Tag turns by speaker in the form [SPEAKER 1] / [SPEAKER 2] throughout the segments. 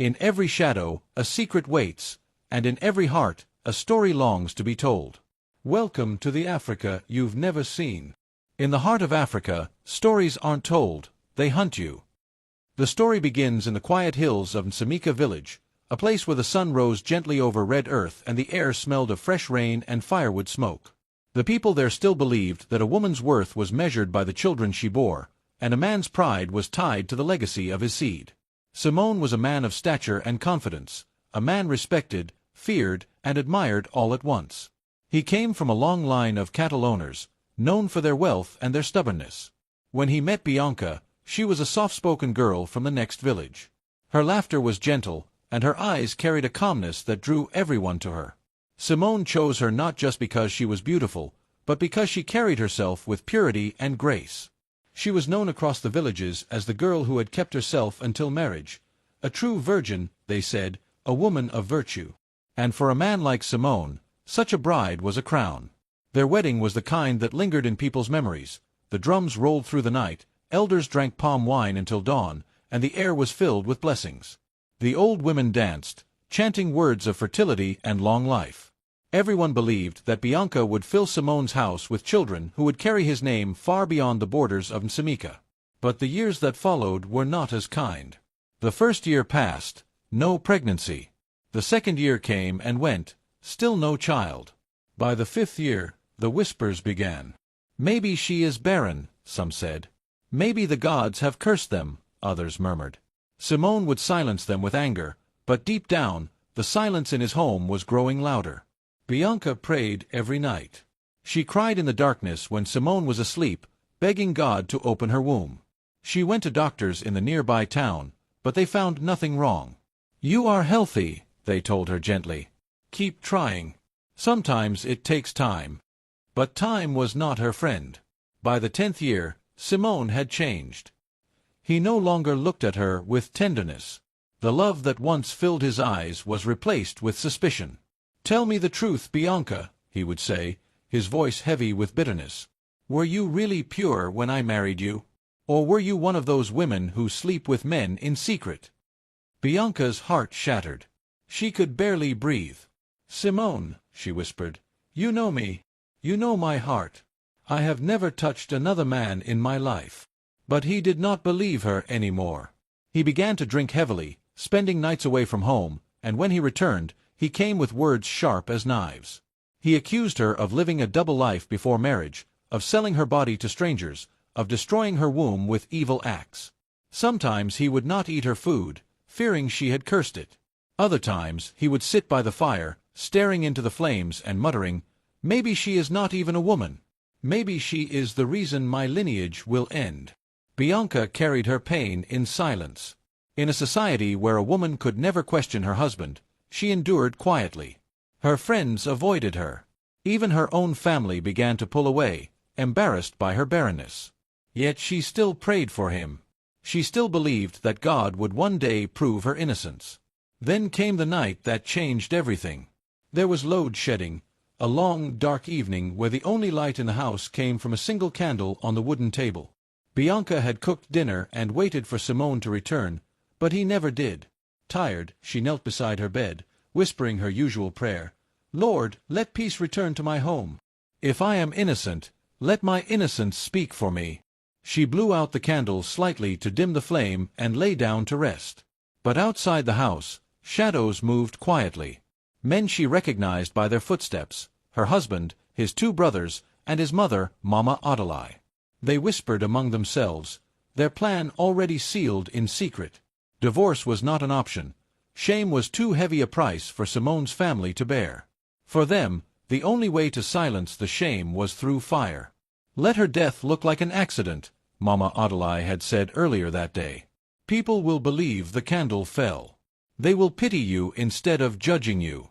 [SPEAKER 1] In every shadow, a secret waits, and in every heart, a story longs to be told. Welcome to the Africa you've never seen. In the heart of Africa, stories aren't told, they hunt you. The story begins in the quiet hills of Nsamika village, a place where the sun rose gently over red earth and the air smelled of fresh rain and firewood smoke. The people there still believed that a woman's worth was measured by the children she bore, and a man's pride was tied to the legacy of his seed. Simone was a man of stature and confidence, a man respected, feared, and admired all at once. He came from a long line of cattle owners, known for their wealth and their stubbornness. When he met Bianca, she was a soft-spoken girl from the next village. Her laughter was gentle, and her eyes carried a calmness that drew everyone to her. Simone chose her not just because she was beautiful, but because she carried herself with purity and grace. She was known across the villages as the girl who had kept herself until marriage. A true virgin, they said, a woman of virtue. And for a man like Simone, such a bride was a crown. Their wedding was the kind that lingered in people's memories. The drums rolled through the night, elders drank palm wine until dawn, and the air was filled with blessings. The old women danced, chanting words of fertility and long life. Everyone believed that Bianca would fill Simone's house with children who would carry his name far beyond the borders of Nsamika. But the years that followed were not as kind. The first year passed, no pregnancy. The second year came and went, still no child. By the fifth year, the whispers began. Maybe she is barren, some said. Maybe the gods have cursed them, others murmured. Simone would silence them with anger, but deep down, the silence in his home was growing louder. Bianca prayed every night. She cried in the darkness when Simone was asleep, begging God to open her womb. She went to doctors in the nearby town, but they found nothing wrong. "You are healthy," they told her gently. "Keep trying. Sometimes it takes time." But time was not her friend. By the 10th year, Simone had changed. He no longer looked at her with tenderness. The love that once filled his eyes was replaced with suspicion. "Tell me the truth, Bianca," he would say, his voice heavy with bitterness. "Were you really pure when I married you? Or were you one of those women who sleep with men in secret?" Bianca's heart shattered. She could barely breathe. "Simone," she whispered, "you know me. You know my heart. I have never touched another man in my life." But he did not believe her anymore. He began to drink heavily, spending nights away from home, and when he returned, he came with words sharp as knives. He accused her of living a double life before marriage, of selling her body to strangers, of destroying her womb with evil acts. Sometimes he would not eat her food, fearing she had cursed it. Other times he would sit by the fire, staring into the flames and muttering, "Maybe she is not even a woman. Maybe she is the reason my lineage will end." Bianca carried her pain in silence. In a society where a woman could never question her husband, she endured quietly. Her friends avoided her. Even her own family began to pull away, embarrassed by her barrenness. Yet she still prayed for him. She still believed that God would one day prove her innocence. Then came the night that changed everything. There was load shedding, a long, dark evening where the only light in the house came from a single candle on the wooden table. Bianca had cooked dinner and waited for Simone to return, but he never did. Tired, she knelt beside her bed, whispering her usual prayer, "Lord, let peace return to my home. If I am innocent, let my innocence speak for me." She blew out the candle slightly to dim the flame and lay down to rest. But outside the house, shadows moved quietly. Men she recognized by their footsteps, her husband, his two brothers, and his mother, Mama Adalai. They whispered among themselves, their plan already sealed in secret. Divorce was not an option. Shame was too heavy a price for Simone's family to bear. For them, the only way to silence the shame was through fire. "Let her death look like an accident," Mama Adalai had said earlier that day. "People will believe the candle fell. They will pity you instead of judging you."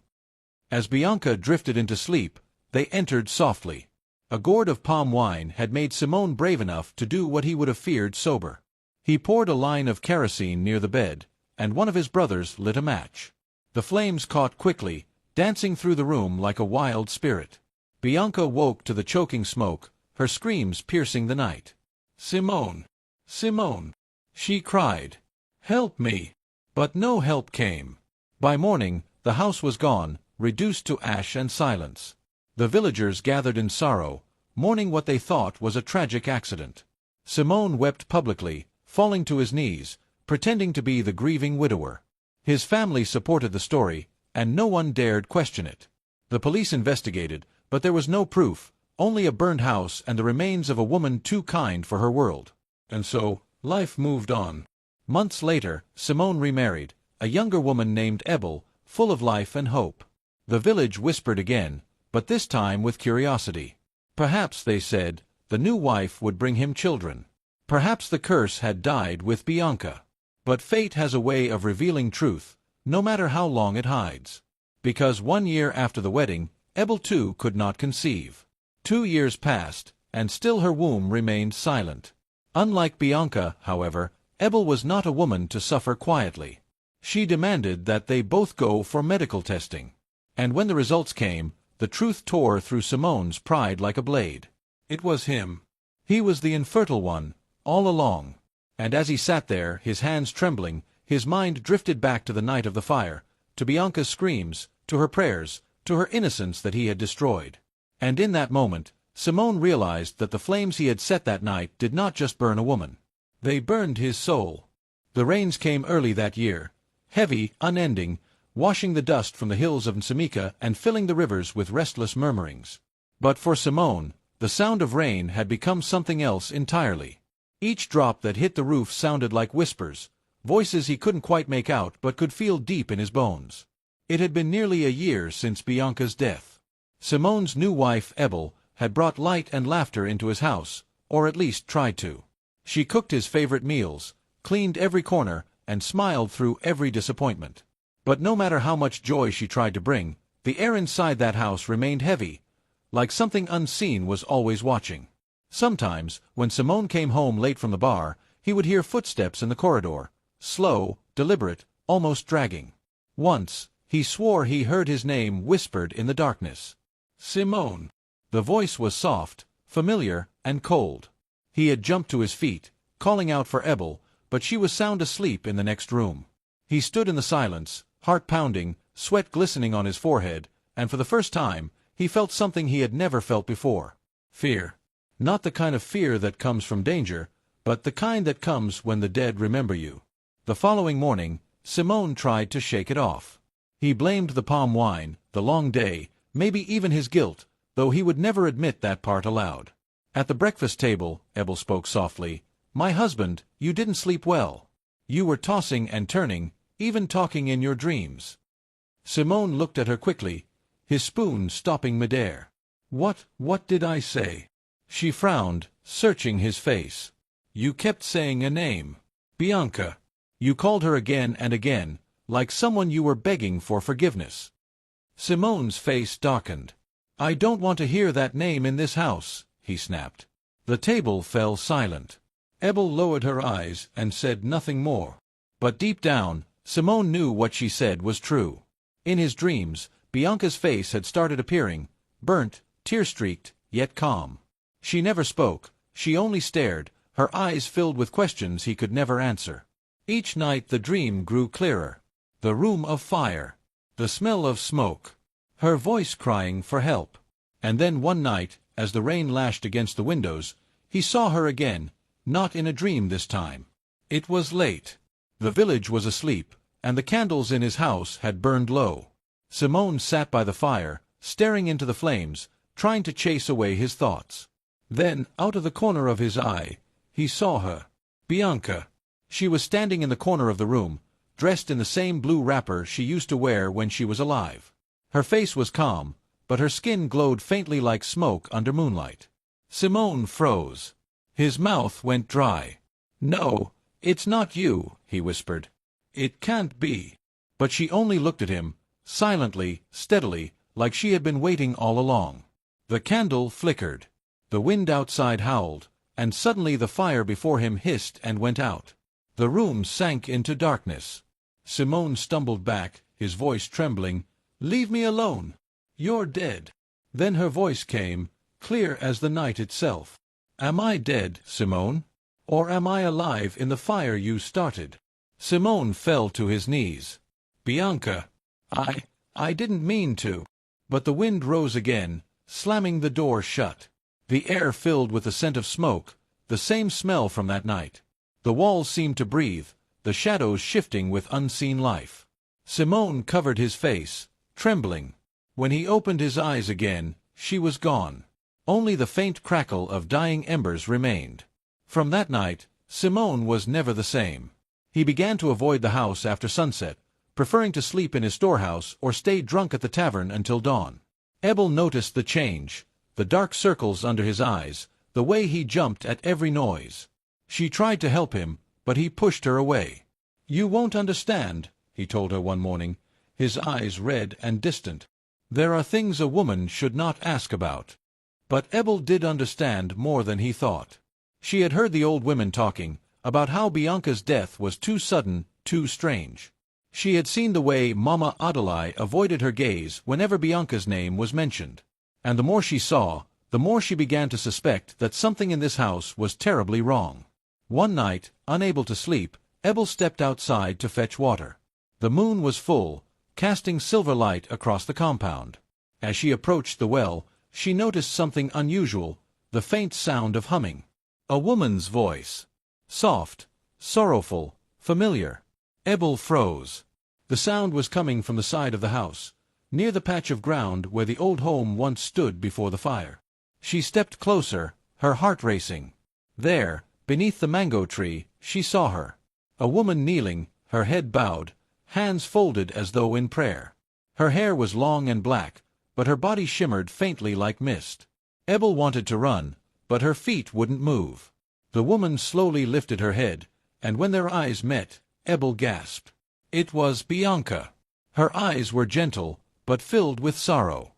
[SPEAKER 1] As Bianca drifted into sleep, they entered softly. A gourd of palm wine had made Simone brave enough to do what he would have feared sober. He poured a line of kerosene near the bed, and one of his brothers lit a match. The flames caught quickly, dancing through the room like a wild spirit. Bianca woke to the choking smoke, her screams piercing the night. "Simone! Simone!" she cried. "Help me!" But no help came. By morning, the house was gone, reduced to ash and silence. The villagers gathered in sorrow, mourning what they thought was a tragic accident. Simone wept publicly, falling to his knees, pretending to be the grieving widower. His family supported the story, and no one dared question it. The police investigated, but there was no proof, only a burned house and the remains of a woman too kind for her world. And so, life moved on. Months later, Simone remarried, a younger woman named Ebel, full of life and hope. The village whispered again, but this time with curiosity. Perhaps, they said, the new wife would bring him children. Perhaps the curse had died with Bianca. But fate has a way of revealing truth, no matter how long it hides. Because 1 year after the wedding, Ebel too could not conceive. 2 years passed, and still her womb remained silent. Unlike Bianca, however, Ebel was not a woman to suffer quietly. She demanded that they both go for medical testing. And when the results came, the truth tore through Simone's pride like a blade. It was him. He was the infertile one, all along. And as he sat there, his hands trembling, his mind drifted back to the night of the fire, to Bianca's screams, to her prayers, to her innocence that he had destroyed. And in that moment, Simone realized that the flames he had set that night did not just burn a woman. They burned his soul. The rains came early that year, heavy, unending, washing the dust from the hills of Nsimica and filling the rivers with restless murmurings. But for Simone, the sound of rain had become something else entirely. Each drop that hit the roof sounded like whispers, voices he couldn't quite make out but could feel deep in his bones. It had been nearly a year since Bianca's death. Simone's new wife, Ebel, had brought light and laughter into his house, or at least tried to. She cooked his favorite meals, cleaned every corner, and smiled through every disappointment. But no matter how much joy she tried to bring, the air inside that house remained heavy, like something unseen was always watching. Sometimes, when Simone came home late from the bar, he would hear footsteps in the corridor, slow, deliberate, almost dragging. Once, he swore he heard his name whispered in the darkness. Simone. The voice was soft, familiar, and cold. He had jumped to his feet, calling out for Ebel, but she was sound asleep in the next room. He stood in the silence, heart pounding, sweat glistening on his forehead, and for the first time, he felt something he had never felt before. Fear. Not the kind of fear that comes from danger, but the kind that comes when the dead remember you. The following morning, Simone tried to shake it off. He blamed the palm wine, the long day, maybe even his guilt, though he would never admit that part aloud. At the breakfast table, Ebel spoke softly. "My husband, you didn't sleep well. You were tossing and turning, even talking in your dreams." Simone looked at her quickly, his spoon stopping midair. What did I say?" She frowned, searching his face. "You kept saying a name. Bianca. You called her again and again, like someone you were begging for forgiveness." Simone's face darkened. "I don't want to hear that name in this house," he snapped. The table fell silent. Ebel lowered her eyes and said nothing more. But deep down, Simone knew what she said was true. In his dreams, Bianca's face had started appearing, burnt, tear-streaked, yet calm. She never spoke, she only stared, her eyes filled with questions he could never answer. Each night the dream grew clearer. The room of fire. The smell of smoke. Her voice crying for help. And then one night, as the rain lashed against the windows, he saw her again, not in a dream this time. It was late. The village was asleep, and the candles in his house had burned low. Simone sat by the fire, staring into the flames, trying to chase away his thoughts. Then, out of the corner of his eye, he saw her. Bianca. She was standing in the corner of the room, dressed in the same blue wrapper she used to wear when she was alive. Her face was calm, but her skin glowed faintly like smoke under moonlight. Simone froze. His mouth went dry. "No, it's not you," he whispered. "It can't be." But she only looked at him, silently, steadily, like she had been waiting all along. The candle flickered. The wind outside howled, and suddenly the fire before him hissed and went out. The room sank into darkness. Simone stumbled back, his voice trembling. "Leave me alone. You're dead." Then her voice came, clear as the night itself. "Am I dead, Simone? Or am I alive in the fire you started?" Simone fell to his knees. "Bianca, I didn't mean to." But the wind rose again, slamming the door shut. The air filled with the scent of smoke, the same smell from that night. The walls seemed to breathe, the shadows shifting with unseen life. Simone covered his face, trembling. When he opened his eyes again, she was gone. Only the faint crackle of dying embers remained. From that night, Simone was never the same. He began to avoid the house after sunset, preferring to sleep in his storehouse or stay drunk at the tavern until dawn. Ebel noticed the change, the dark circles under his eyes, the way he jumped at every noise. She tried to help him, but he pushed her away. "You won't understand," he told her one morning, his eyes red and distant. "There are things a woman should not ask about." But Ebel did understand more than he thought. She had heard the old women talking about how Bianca's death was too sudden, too strange. She had seen the way Mama Adelaide avoided her gaze whenever Bianca's name was mentioned. And the more she saw, the more she began to suspect that something in this house was terribly wrong. One night, unable to sleep, Ebel stepped outside to fetch water. The moon was full, casting silver light across the compound. As she approached the well, she noticed something unusual, the faint sound of humming. A woman's voice. Soft, sorrowful, familiar. Ebel froze. The sound was coming from the side of the house, near the patch of ground where the old home once stood before the fire. She stepped closer, her heart racing. There, beneath the mango tree, she saw her. A woman kneeling, her head bowed, hands folded as though in prayer. Her hair was long and black, but her body shimmered faintly like mist. Ebel wanted to run, but her feet wouldn't move. The woman slowly lifted her head, and when their eyes met, Ebel gasped. It was Bianca. Her eyes were gentle, but filled with sorrow.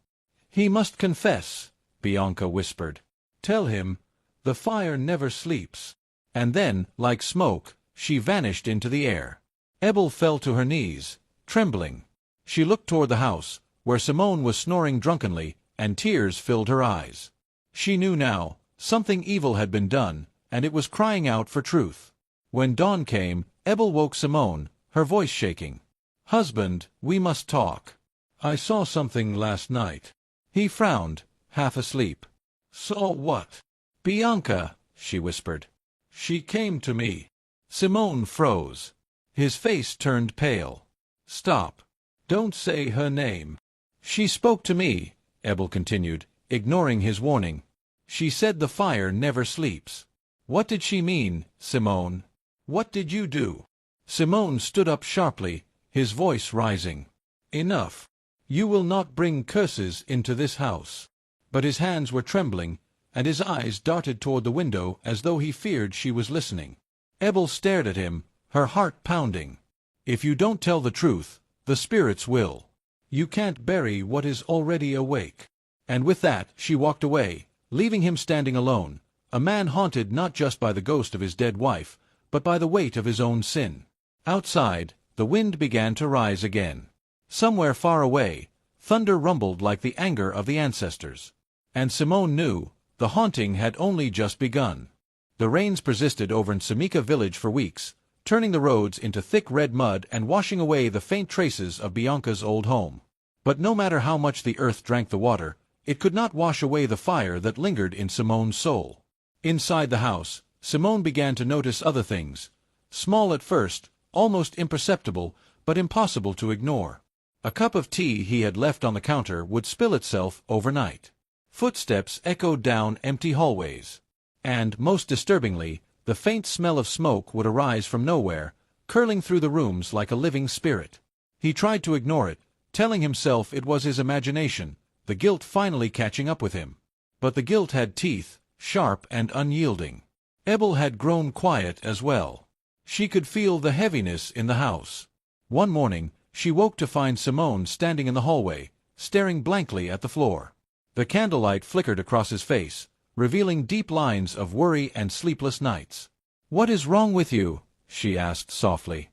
[SPEAKER 1] "He must confess," Bianca whispered. "Tell him, the fire never sleeps." And then, like smoke, she vanished into the air. Ebel fell to her knees, trembling. She looked toward the house, where Simone was snoring drunkenly, and tears filled her eyes. She knew now, something evil had been done, and it was crying out for truth. When dawn came, Ebel woke Simone, her voice shaking. "Husband, we must talk. I saw something last night." He frowned, half asleep. "Saw what?" "Bianca," she whispered. "She came to me." Simone froze. His face turned pale. "Stop. Don't say her name." "She spoke to me," Ebel continued, ignoring his warning. "She said the fire never sleeps." "What did she mean, Simone? What did you do?" Simone stood up sharply, his voice rising. "Enough. You will not bring curses into this house." But his hands were trembling, and his eyes darted toward the window as though he feared she was listening. Ebel stared at him, her heart pounding. "If you don't tell the truth, the spirits will. You can't bury what is already awake." And with that she walked away, leaving him standing alone, a man haunted not just by the ghost of his dead wife, but by the weight of his own sin. Outside, the wind began to rise again. Somewhere far away, thunder rumbled like the anger of the ancestors. And Simone knew, the haunting had only just begun. The rains persisted over in Samika village for weeks, turning the roads into thick red mud and washing away the faint traces of Bianca's old home. But no matter how much the earth drank the water, it could not wash away the fire that lingered in Simone's soul. Inside the house, Simone began to notice other things, small at first, almost imperceptible, but impossible to ignore. A cup of tea he had left on the counter would spill itself overnight. Footsteps echoed down empty hallways. And, most disturbingly, the faint smell of smoke would arise from nowhere, curling through the rooms like a living spirit. He tried to ignore it, telling himself it was his imagination, the guilt finally catching up with him. But the guilt had teeth, sharp and unyielding. Ebel had grown quiet as well. She could feel the heaviness in the house. One morning, she woke to find Simone standing in the hallway, staring blankly at the floor. The candlelight flickered across his face, revealing deep lines of worry and sleepless nights. "What is wrong with you?" she asked softly.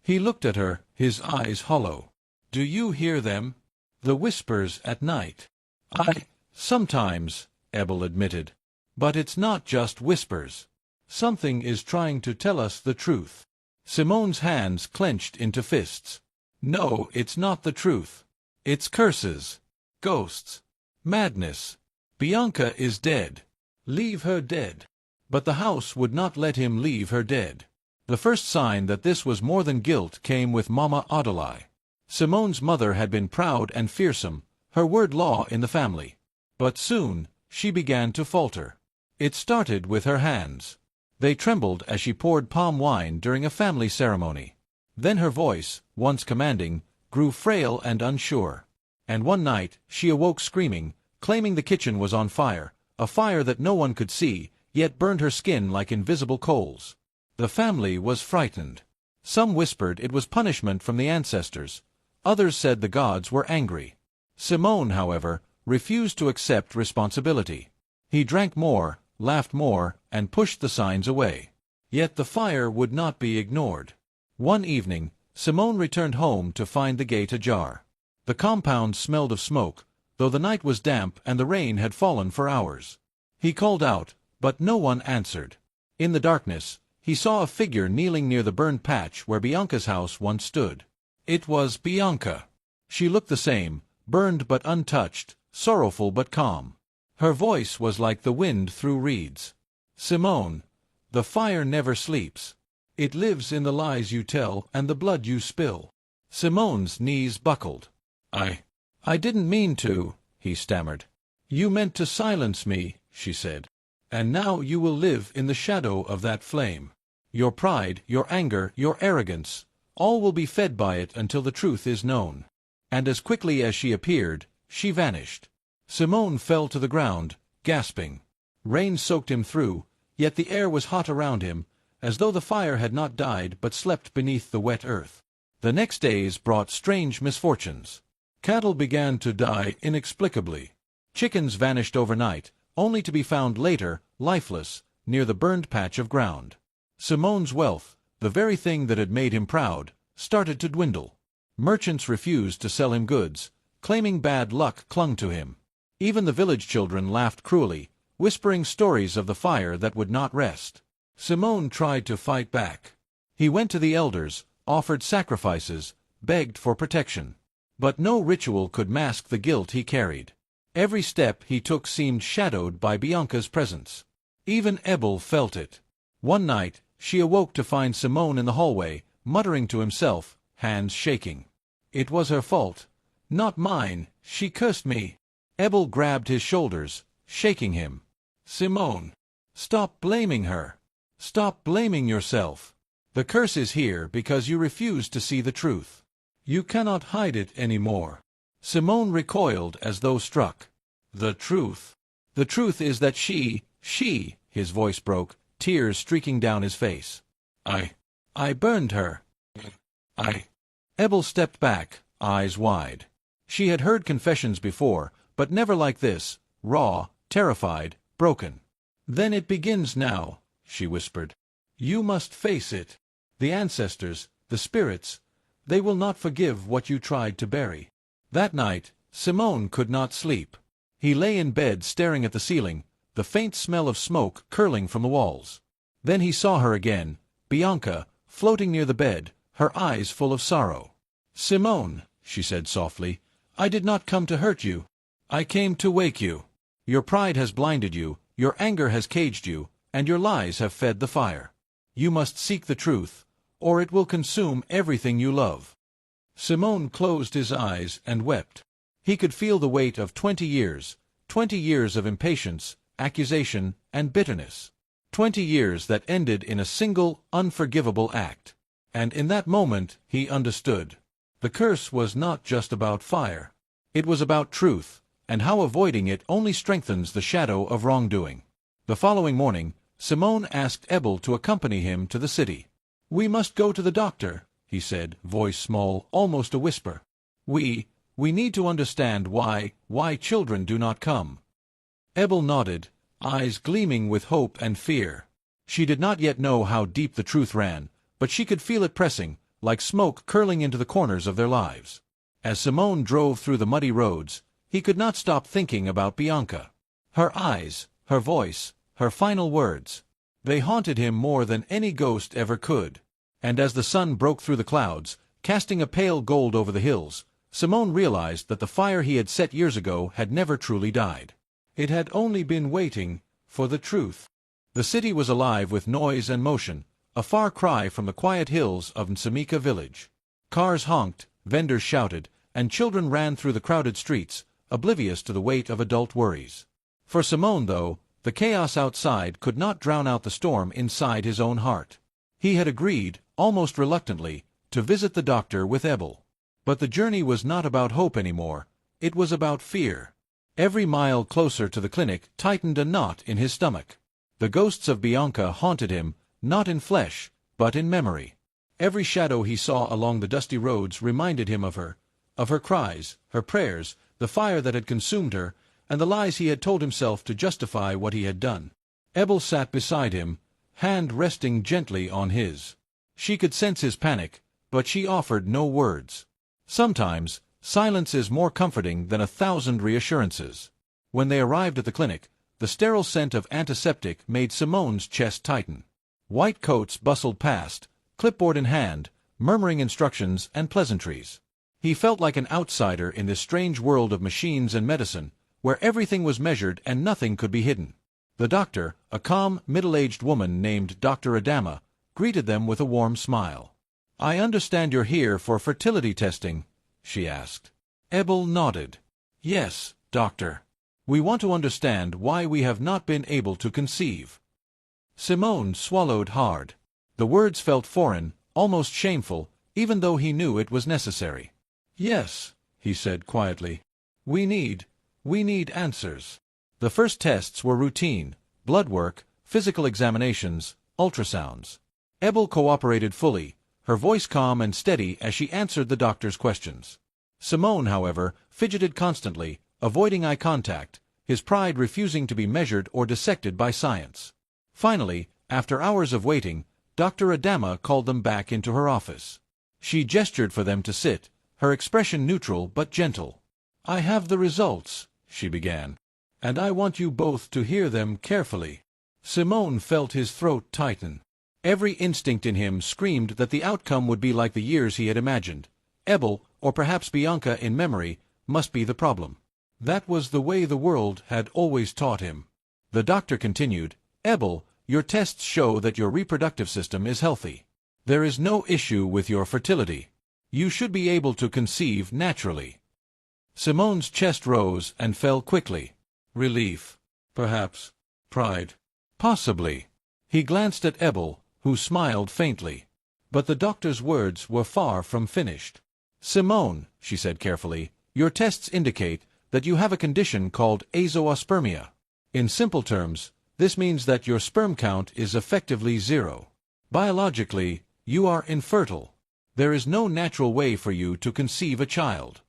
[SPEAKER 1] He looked at her, his eyes hollow. "Do you hear them? The whispers at night?" Sometimes," Ebel admitted. "But it's not just whispers. Something is trying to tell us the truth." Simone's hands clenched into fists. No, it's not the truth. It's curses. Ghosts. Madness. Bianca is dead. Leave her dead. But the house would not let him leave her dead. The first sign that this was more than guilt came with Mama Adelaide. Simone's mother had been proud and fearsome, her word law in the family. But soon, she began to falter. It started with her hands. They trembled as she poured palm wine during a family ceremony. Then her voice, once commanding, grew frail and unsure. And one night, she awoke screaming, claiming the kitchen was on fire, a fire that no one could see, yet burned her skin like invisible coals. The family was frightened. Some whispered it was punishment from the ancestors. Others said the gods were angry. Simone, however, refused to accept responsibility. He drank more, laughed more, and pushed the signs away. Yet the fire would not be ignored. One evening, Simone returned home to find the gate ajar. The compound smelled of smoke, though the night was damp and the rain had fallen for hours. He called out, but no one answered. In the darkness, he saw a figure kneeling near the burned patch where Bianca's house once stood. It was Bianca. She looked the same, burned but untouched, sorrowful but calm. Her voice was like the wind through reeds. Simone, the fire never sleeps. It lives in the lies you tell and the blood you spill. Simone's knees buckled. I didn't mean to, he stammered. You meant to silence me, she said. And now you will live in the shadow of that flame. Your pride, your anger, your arrogance, all will be fed by it until the truth is known. And as quickly as she appeared, she vanished. Simone fell to the ground, gasping. Rain soaked him through, yet the air was hot around him, as though the fire had not died but slept beneath the wet earth. The next days brought strange misfortunes. Cattle began to die inexplicably. Chickens vanished overnight, only to be found later, lifeless, near the burned patch of ground. Simone's wealth, the very thing that had made him proud, started to dwindle. Merchants refused to sell him goods, claiming bad luck clung to him. Even the village children laughed cruelly, whispering stories of the fire that would not rest. Simone tried to fight back. He went to the elders, offered sacrifices, begged for protection. But no ritual could mask the guilt he carried. Every step he took seemed shadowed by Bianca's presence. Even Ebel felt it. One night, she awoke to find Simone in the hallway, muttering to himself, hands shaking. It was her fault. Not mine, she cursed me. Ebel grabbed his shoulders, shaking him. Simone, stop blaming her. Stop blaming yourself. The curse is here because you refuse to see the truth. You cannot hide it anymore. Simone recoiled as though struck. The truth. The truth is that she, his voice broke, tears streaking down his face. I burned her. Ebel stepped back, eyes wide. She had heard confessions before, but never like this, raw, terrified, broken. Then it begins now, she whispered. You must face it. The ancestors, the spirits, they will not forgive what you tried to bury. That night, Simone could not sleep. He lay in bed staring at the ceiling, the faint smell of smoke curling from the walls. Then he saw her again, Bianca, floating near the bed, her eyes full of sorrow. Simone, she said softly, I did not come to hurt you. I came to wake you. Your pride has blinded you, your anger has caged you, and your lies have fed the fire. You must seek the truth, or it will consume everything you love. Simone closed his eyes and wept. He could feel the weight of 20 years of impatience, accusation, and bitterness. 20 years that ended in a single, unforgivable act. And in that moment, he understood. The curse was not just about fire. It was about truth, and how avoiding it only strengthens the shadow of wrongdoing. The following morning, Simone asked Ebel to accompany him to the city. We must go to the doctor, he said, voice small, almost a whisper. We need to understand why children do not come. Ebel nodded, eyes gleaming with hope and fear. She did not yet know how deep the truth ran, but she could feel it pressing, like smoke curling into the corners of their lives. As Simone drove through the muddy roads, he could not stop thinking about Bianca. Her eyes, her voice, her final words. They haunted him more than any ghost ever could. And as the sun broke through the clouds, casting a pale gold over the hills, Simone realized that the fire he had set years ago had never truly died. It had only been waiting for the truth. The city was alive with noise and motion, a far cry from the quiet hills of Nsamika village. Cars honked, vendors shouted, and children ran through the crowded streets, oblivious to the weight of adult worries. For Simone, though, the chaos outside could not drown out the storm inside his own heart. He had agreed, almost reluctantly, to visit the doctor with Ebel. But the journey was not about hope anymore, it was about fear. Every mile closer to the clinic tightened a knot in his stomach. The ghosts of Bianca haunted him, not in flesh, but in memory. Every shadow he saw along the dusty roads reminded him of her cries, her prayers, the fire that had consumed her, and the lies he had told himself to justify what he had done. Ebel sat beside him, hand resting gently on his. She could sense his panic, but she offered no words. Sometimes, silence is more comforting than 1,000 reassurances. When they arrived at the clinic, the sterile scent of antiseptic made Simone's chest tighten. White coats bustled past, clipboard in hand, murmuring instructions and pleasantries. He felt like an outsider in this strange world of machines and medicine, where everything was measured and nothing could be hidden. The doctor, a calm, middle-aged woman named Dr. Adama, greeted them with a warm smile. "I understand you're here for fertility testing," she asked. Ebel nodded. "Yes, doctor. We want to understand why we have not been able to conceive." Simone swallowed hard. The words felt foreign, almost shameful, even though he knew it was necessary. "Yes," he said quietly. We need answers." The first tests were routine: blood work, physical examinations, ultrasounds. Ebel cooperated fully, her voice calm and steady as she answered the doctor's questions. Simone, however, fidgeted constantly, avoiding eye contact, his pride refusing to be measured or dissected by science. Finally, after hours of waiting, Dr. Adama called them back into her office. She gestured for them to sit, her expression neutral but gentle. "I have the results," she began, "and I want you both to hear them carefully." Simone felt his throat tighten. Every instinct in him screamed that the outcome would be like the years he had imagined. Ebel, or perhaps Bianca in memory, must be the problem. That was the way the world had always taught him. The doctor continued, "Ebel, your tests show that your reproductive system is healthy. There is no issue with your fertility. You should be able to conceive naturally." Simone's chest rose and fell quickly. Relief. Perhaps. Pride. Possibly. He glanced at Ebel, who smiled faintly. But the doctor's words were far from finished. "Simone," she said carefully, "your tests indicate that you have a condition called azoospermia. In simple terms, this means that your sperm count is effectively 0. Biologically, you are infertile. There is no natural way for you to conceive a child."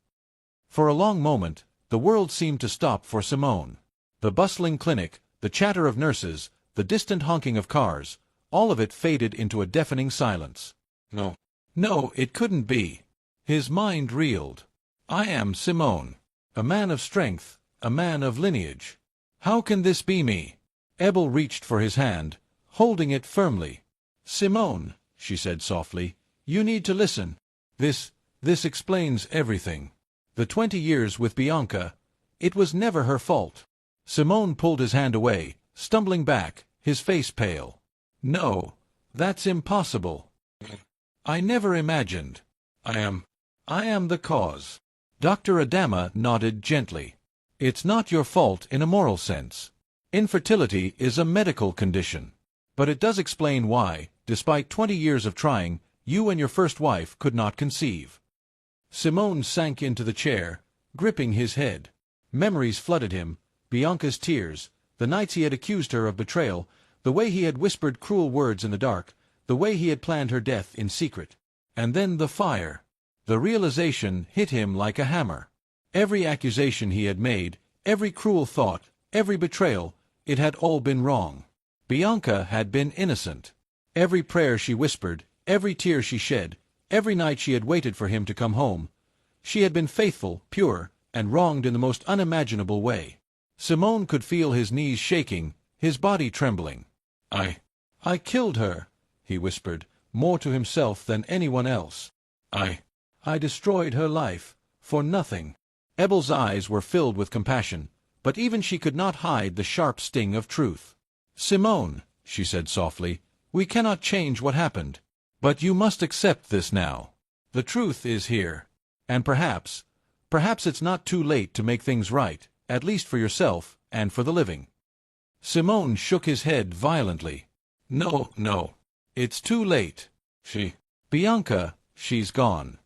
[SPEAKER 1] For a long moment, the world seemed to stop for Simone. The bustling clinic, the chatter of nurses, the distant honking of cars, all of it faded into a deafening silence. No, it couldn't be. His mind reeled. "I am Simone. A man of strength, a man of lineage. How can this be me?" Ebel reached for his hand, holding it firmly. "Simone," she said softly, "you need to listen. This explains everything. The 20 years with Bianca, it was never her fault." Simone pulled his hand away, stumbling back, his face pale. "No, that's impossible. I never imagined. I am the cause." Dr. Adama nodded gently. "It's not your fault in a moral sense. Infertility is a medical condition. But it does explain why, despite 20 years of trying, you and your first wife could not conceive." Simone sank into the chair, gripping his head. Memories flooded him, Bianca's tears, the nights he had accused her of betrayal, the way he had whispered cruel words in the dark, the way he had planned her death in secret. And then the fire. The realization hit him like a hammer. Every accusation he had made, every cruel thought, every betrayal, it had all been wrong. Bianca had been innocent. Every prayer she whispered, every tear she shed, every night she had waited for him to come home, she had been faithful, pure, and wronged in the most unimaginable way. Simone could feel his knees shaking, his body trembling. I killed her," he whispered, more to himself than anyone else. I destroyed her life, for nothing. Ebel's eyes were filled with compassion, but even she could not hide the sharp sting of truth. "Simone," she said softly, "we cannot change what happened. But you must accept this now. The truth is here. And perhaps it's not too late to make things right, at least for yourself and for the living." Simone shook his head violently. No. It's too late. Bianca, she's gone.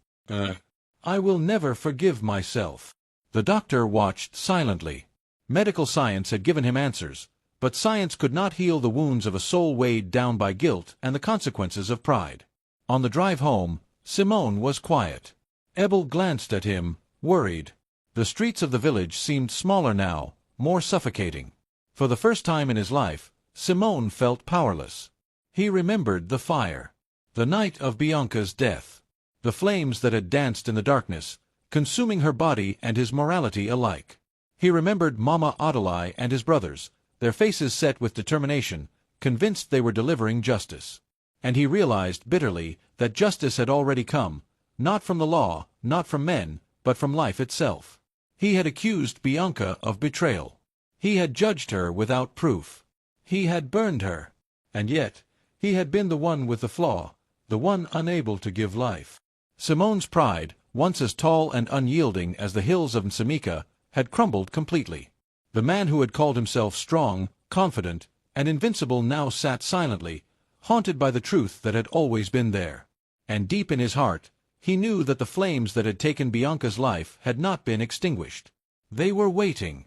[SPEAKER 1] I will never forgive myself." The doctor watched silently. Medical science had given him answers, but science could not heal the wounds of a soul weighed down by guilt and the consequences of pride. On the drive home, Simone was quiet. Ebel glanced at him, worried. The streets of the village seemed smaller now, more suffocating. For the first time in his life, Simone felt powerless. He remembered the fire. The night of Bianca's death. The flames that had danced in the darkness, consuming her body and his morality alike. He remembered Mama Adolai and his brothers, their faces set with determination, convinced they were delivering justice. And he realized bitterly that justice had already come, not from the law, not from men, but from life itself. He had accused Bianca of betrayal. He had judged her without proof. He had burned her. And yet, he had been the one with the flaw, the one unable to give life. Simone's pride, once as tall and unyielding as the hills of Nsamika, had crumbled completely. The man who had called himself strong, confident, and invincible now sat silently, haunted by the truth that had always been there. And deep in his heart, he knew that the flames that had taken Bianca's life had not been extinguished. They were waiting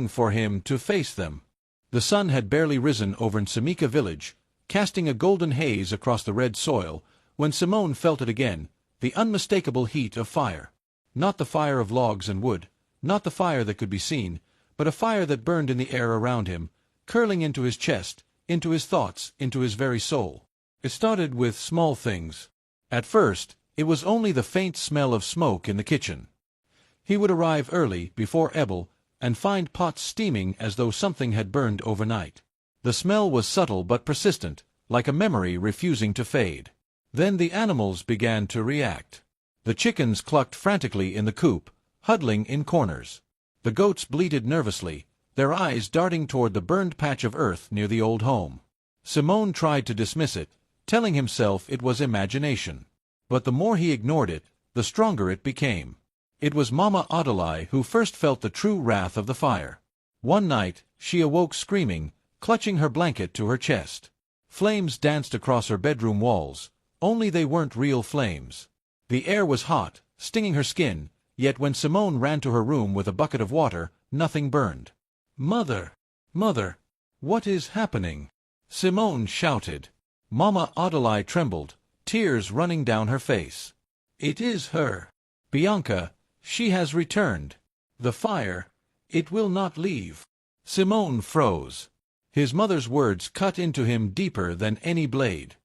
[SPEAKER 1] for him to face them. The sun had barely risen over Nsamika village, casting a golden haze across the red soil, when Simone felt it again, the unmistakable heat of fire. Not the fire of logs and wood, not the fire that could be seen, but a fire that burned in the air around him, curling into his chest, into his thoughts, into his very soul. It started with small things. At first, it was only the faint smell of smoke in the kitchen. He would arrive early, before Ebel, and find pots steaming as though something had burned overnight. The smell was subtle but persistent, like a memory refusing to fade. Then the animals began to react. The chickens clucked frantically in the coop, huddling in corners. The goats bleated nervously, their eyes darting toward the burned patch of earth near the old home. Simone tried to dismiss it, telling himself it was imagination. But the more he ignored it, the stronger it became. It was Mama Adolai who first felt the true wrath of the fire. One night, she awoke screaming, clutching her blanket to her chest. Flames danced across her bedroom walls, only they weren't real flames. The air was hot, stinging her skin, yet when Simone ran to her room with a bucket of water, nothing burned. "Mother! Mother! What is happening?" Simone shouted. Mama Adolai trembled, tears running down her face. "It is her. Bianca, she has returned. The fire, it will not leave." Simone froze. His mother's words cut into him deeper than any blade.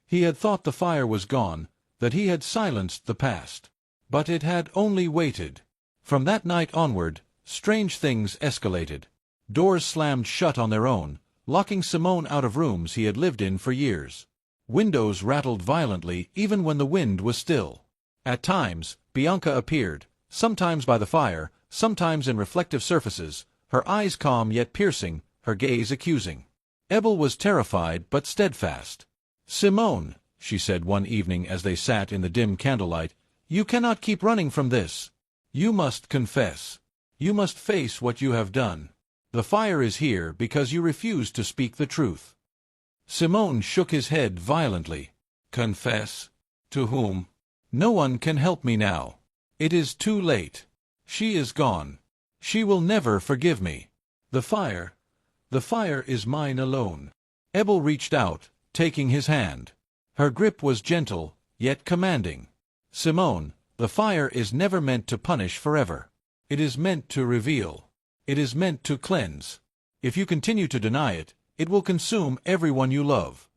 [SPEAKER 1] He had thought the fire was gone, that he had silenced the past. But it had only waited. From that night onward, strange things escalated. Doors slammed shut on their own, locking Simone out of rooms he had lived in for years. Windows rattled violently even when the wind was still. At times, Bianca appeared, sometimes by the fire, sometimes in reflective surfaces, her eyes calm yet piercing, her gaze accusing. Ebel was terrified but steadfast. "Simone," she said one evening as they sat in the dim candlelight, "you cannot keep running from this. You must confess. You must face what you have done. The fire is here because you refuse to speak the truth." Simone shook his head violently. "Confess? To whom? No one can help me now. It is too late. She is gone. She will never forgive me. The fire is mine alone." Ebel reached out, taking his hand. Her grip was gentle, yet commanding. "Simone, the fire is never meant to punish forever. It is meant to reveal. It is meant to cleanse. If you continue to deny it, it will consume everyone you love."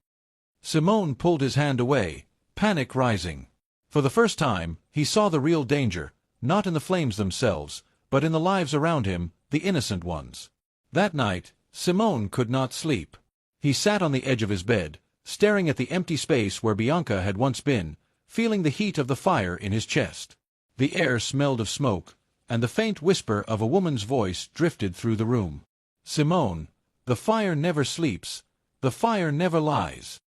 [SPEAKER 1] Simone pulled his hand away, panic rising. For the first time, he saw the real danger, not in the flames themselves, but in the lives around him, the innocent ones. That night, Simone could not sleep. He sat on the edge of his bed, staring at the empty space where Bianca had once been, feeling the heat of the fire in his chest. The air smelled of smoke, and the faint whisper of a woman's voice drifted through the room. "Simone, the fire never sleeps, the fire never lies."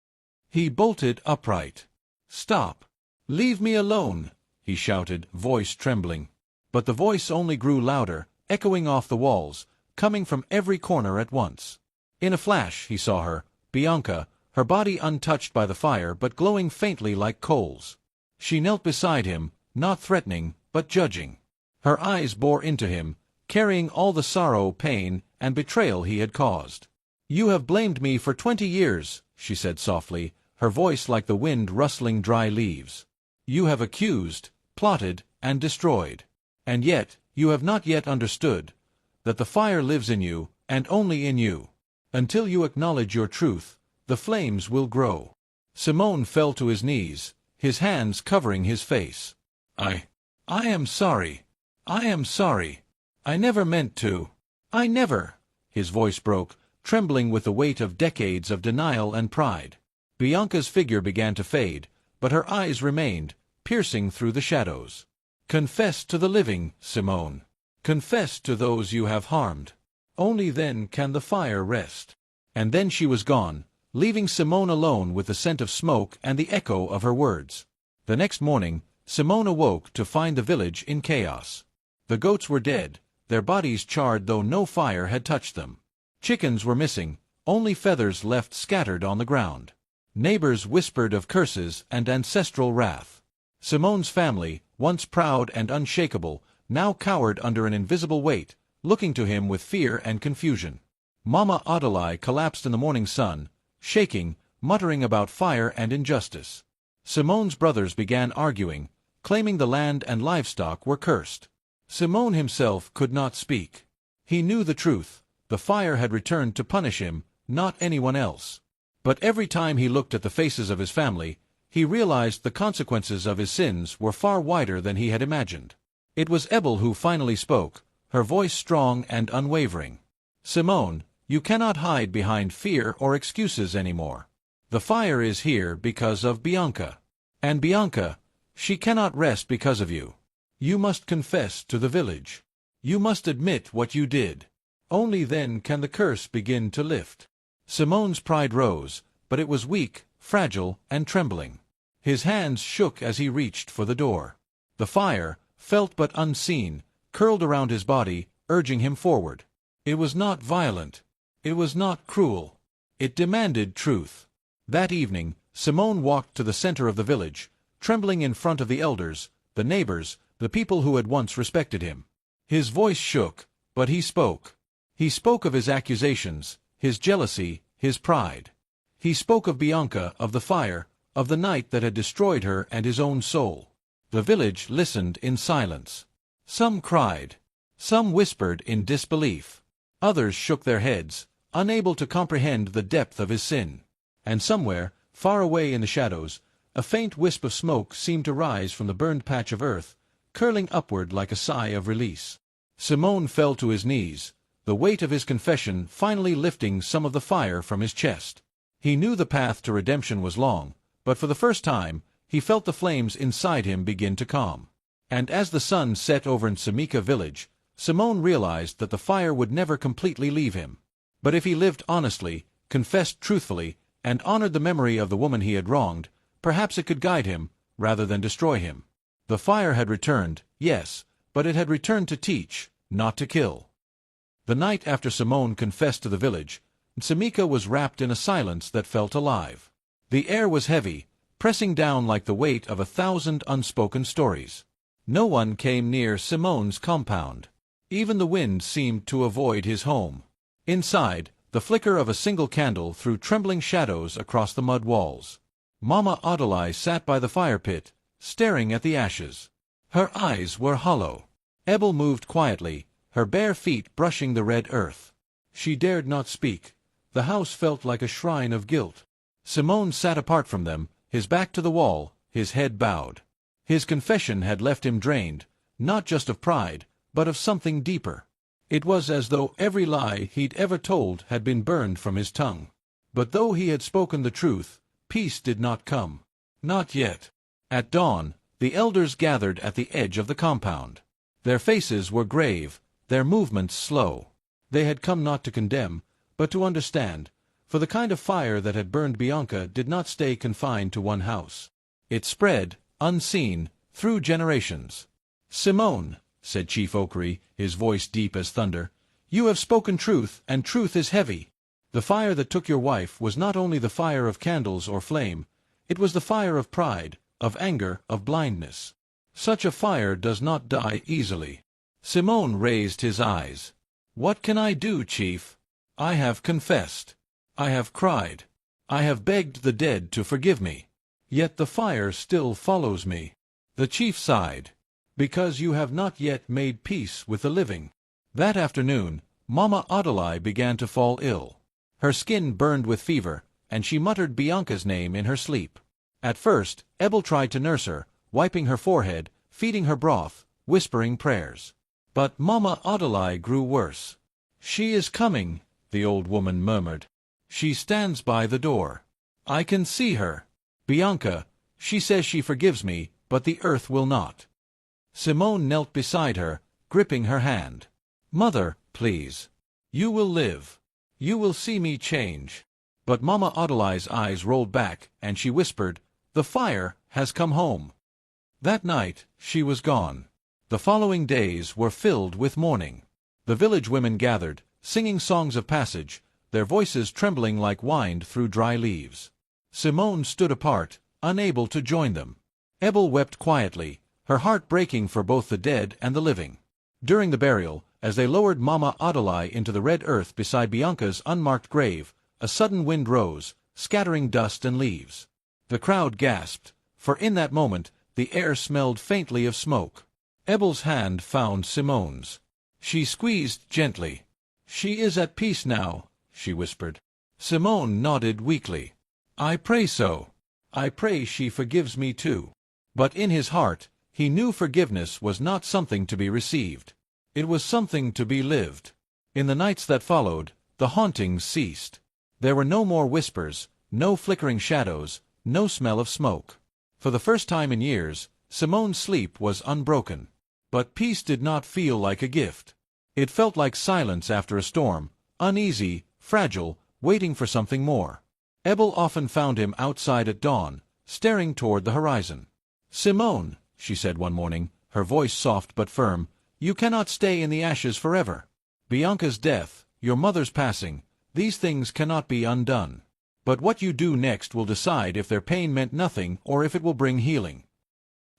[SPEAKER 1] He bolted upright. "Stop! Leave me alone!" he shouted, voice trembling. But the voice only grew louder, echoing off the walls, coming from every corner at once. In a flash he saw her, Bianca, her body untouched by the fire but glowing faintly like coals. She knelt beside him, not threatening, but judging. Her eyes bore into him, carrying all the sorrow, pain, and betrayal he had caused. "You have blamed me for 20 years, she said softly, her voice like the wind rustling dry leaves. "You have accused, plotted, and destroyed. And yet, you have not yet understood that the fire lives in you, and only in you. Until you acknowledge your truth, the flames will grow." Simone fell to his knees, his hands covering his face. I am sorry. I am sorry. I never meant to. I never." His voice broke, trembling with the weight of decades of denial and pride. Bianca's figure began to fade, but her eyes remained, piercing through the shadows. "Confess to the living, Simone. Confess to those you have harmed. Only then can the fire rest." And then she was gone, leaving Simone alone with the scent of smoke and the echo of her words. The next morning, Simone awoke to find the village in chaos. The goats were dead, their bodies charred though no fire had touched them. Chickens were missing, only feathers left scattered on the ground. Neighbors whispered of curses and ancestral wrath. Simone's family, once proud and unshakable, now cowered under an invisible weight, looking to him with fear and confusion. Mama Adelaide collapsed in the morning sun, shaking, muttering about fire and injustice. Simone's brothers began arguing, claiming the land and livestock were cursed. Simone himself could not speak. He knew the truth. The fire had returned to punish him, not anyone else. But every time he looked at the faces of his family, he realized the consequences of his sins were far wider than he had imagined. It was Ebel who finally spoke, her voice strong and unwavering. "Simone, you cannot hide behind fear or excuses anymore. The fire is here because of Bianca. And Bianca, she cannot rest because of you. You must confess to the village. You must admit what you did. Only then can the curse begin to lift." Simone's pride rose, but it was weak, fragile, and trembling. His hands shook as he reached for the door. The fire, felt but unseen, curled around his body, urging him forward. It was not violent. It was not cruel. It demanded truth. That evening, Simone walked to the center of the village, trembling in front of the elders, the neighbors, the people who had once respected him. His voice shook, but he spoke. He spoke of his accusations, his jealousy, his pride. He spoke of Bianca, of the fire, of the night that had destroyed her and his own soul. The village listened in silence. Some cried. Some whispered in disbelief. Others shook their heads, unable to comprehend the depth of his sin. And somewhere, far away in the shadows, a faint wisp of smoke seemed to rise from the burned patch of earth, curling upward like a sigh of release. Simone fell to his knees, the weight of his confession finally lifting some of the fire from his chest. He knew the path to redemption was long, but for the first time, he felt the flames inside him begin to calm. And as the sun set over Nsemica village, Simone realized that the fire would never completely leave him. But if he lived honestly, confessed truthfully, and honored the memory of the woman he had wronged, perhaps it could guide him, rather than destroy him. The fire had returned, yes, but it had returned to teach, not to kill. The night after Simone confessed to the village, Nsemica was wrapped in a silence that felt alive. The air was heavy, pressing down like the weight of 1,000 unspoken stories. No one came near Simone's compound. Even the wind seemed to avoid his home. Inside, the flicker of a single candle threw trembling shadows across the mud walls. Mama Adelaide sat by the fire pit, staring at the ashes. Her eyes were hollow. Ebel moved quietly, her bare feet brushing the red earth. She dared not speak. The house felt like a shrine of guilt. Simone sat apart from them, his back to the wall, his head bowed. His confession had left him drained, not just of pride, but of something deeper. It was as though every lie he'd ever told had been burned from his tongue. But though he had spoken the truth, peace did not come. Not yet. At dawn, the elders gathered at the edge of the compound. Their faces were grave, their movements slow. They had come not to condemn, but to understand, for the kind of fire that had burned Bianca did not stay confined to one house. It spread, unseen, through generations. "Simone," said Chief Oakry, his voice deep as thunder, "you have spoken truth, and truth is heavy. The fire that took your wife was not only the fire of candles or flame, it was the fire of pride, of anger, of blindness. Such a fire does not die easily." Simone raised his eyes. "What can I do, Chief? I have confessed. I have cried. I have begged the dead to forgive me. Yet the fire still follows me." The chief sighed. "Because you have not yet made peace with the living." That afternoon, Mama Adelaide began to fall ill. Her skin burned with fever, and she muttered Bianca's name in her sleep. At first, Ebel tried to nurse her, wiping her forehead, feeding her broth, whispering prayers. But Mama Adelaide grew worse. "She is coming," the old woman murmured. "She stands by the door. I can see her. Bianca, she says she forgives me, but the earth will not." Simone knelt beside her, gripping her hand. "Mother, please. You will live. You will see me change." But Mama Adelaide's eyes rolled back, and she whispered, "The fire has come home." That night, she was gone. The following days were filled with mourning. The village women gathered, singing songs of passage, their voices trembling like wind through dry leaves. Simone stood apart, unable to join them. Ebel wept quietly, her heart breaking for both the dead and the living. During the burial, as they lowered Mama Adelaide into the red earth beside Bianca's unmarked grave, a sudden wind rose, scattering dust and leaves. The crowd gasped, for in that moment the air smelled faintly of smoke. Ebel's hand found Simone's. She squeezed gently. "She is at peace now," she whispered. Simone nodded weakly. "I pray so. I pray she forgives me too." But in his heart, he knew forgiveness was not something to be received. It was something to be lived. In the nights that followed, the hauntings ceased. There were no more whispers, no flickering shadows, no smell of smoke. For the first time in years, Simone's sleep was unbroken. But peace did not feel like a gift. It felt like silence after a storm, uneasy, fragile, waiting for something more. Ebel often found him outside at dawn, staring toward the horizon. "Simone," she said one morning, her voice soft but firm, "you cannot stay in the ashes forever. Bianca's death, your mother's passing, these things cannot be undone. But what you do next will decide if their pain meant nothing or if it will bring healing."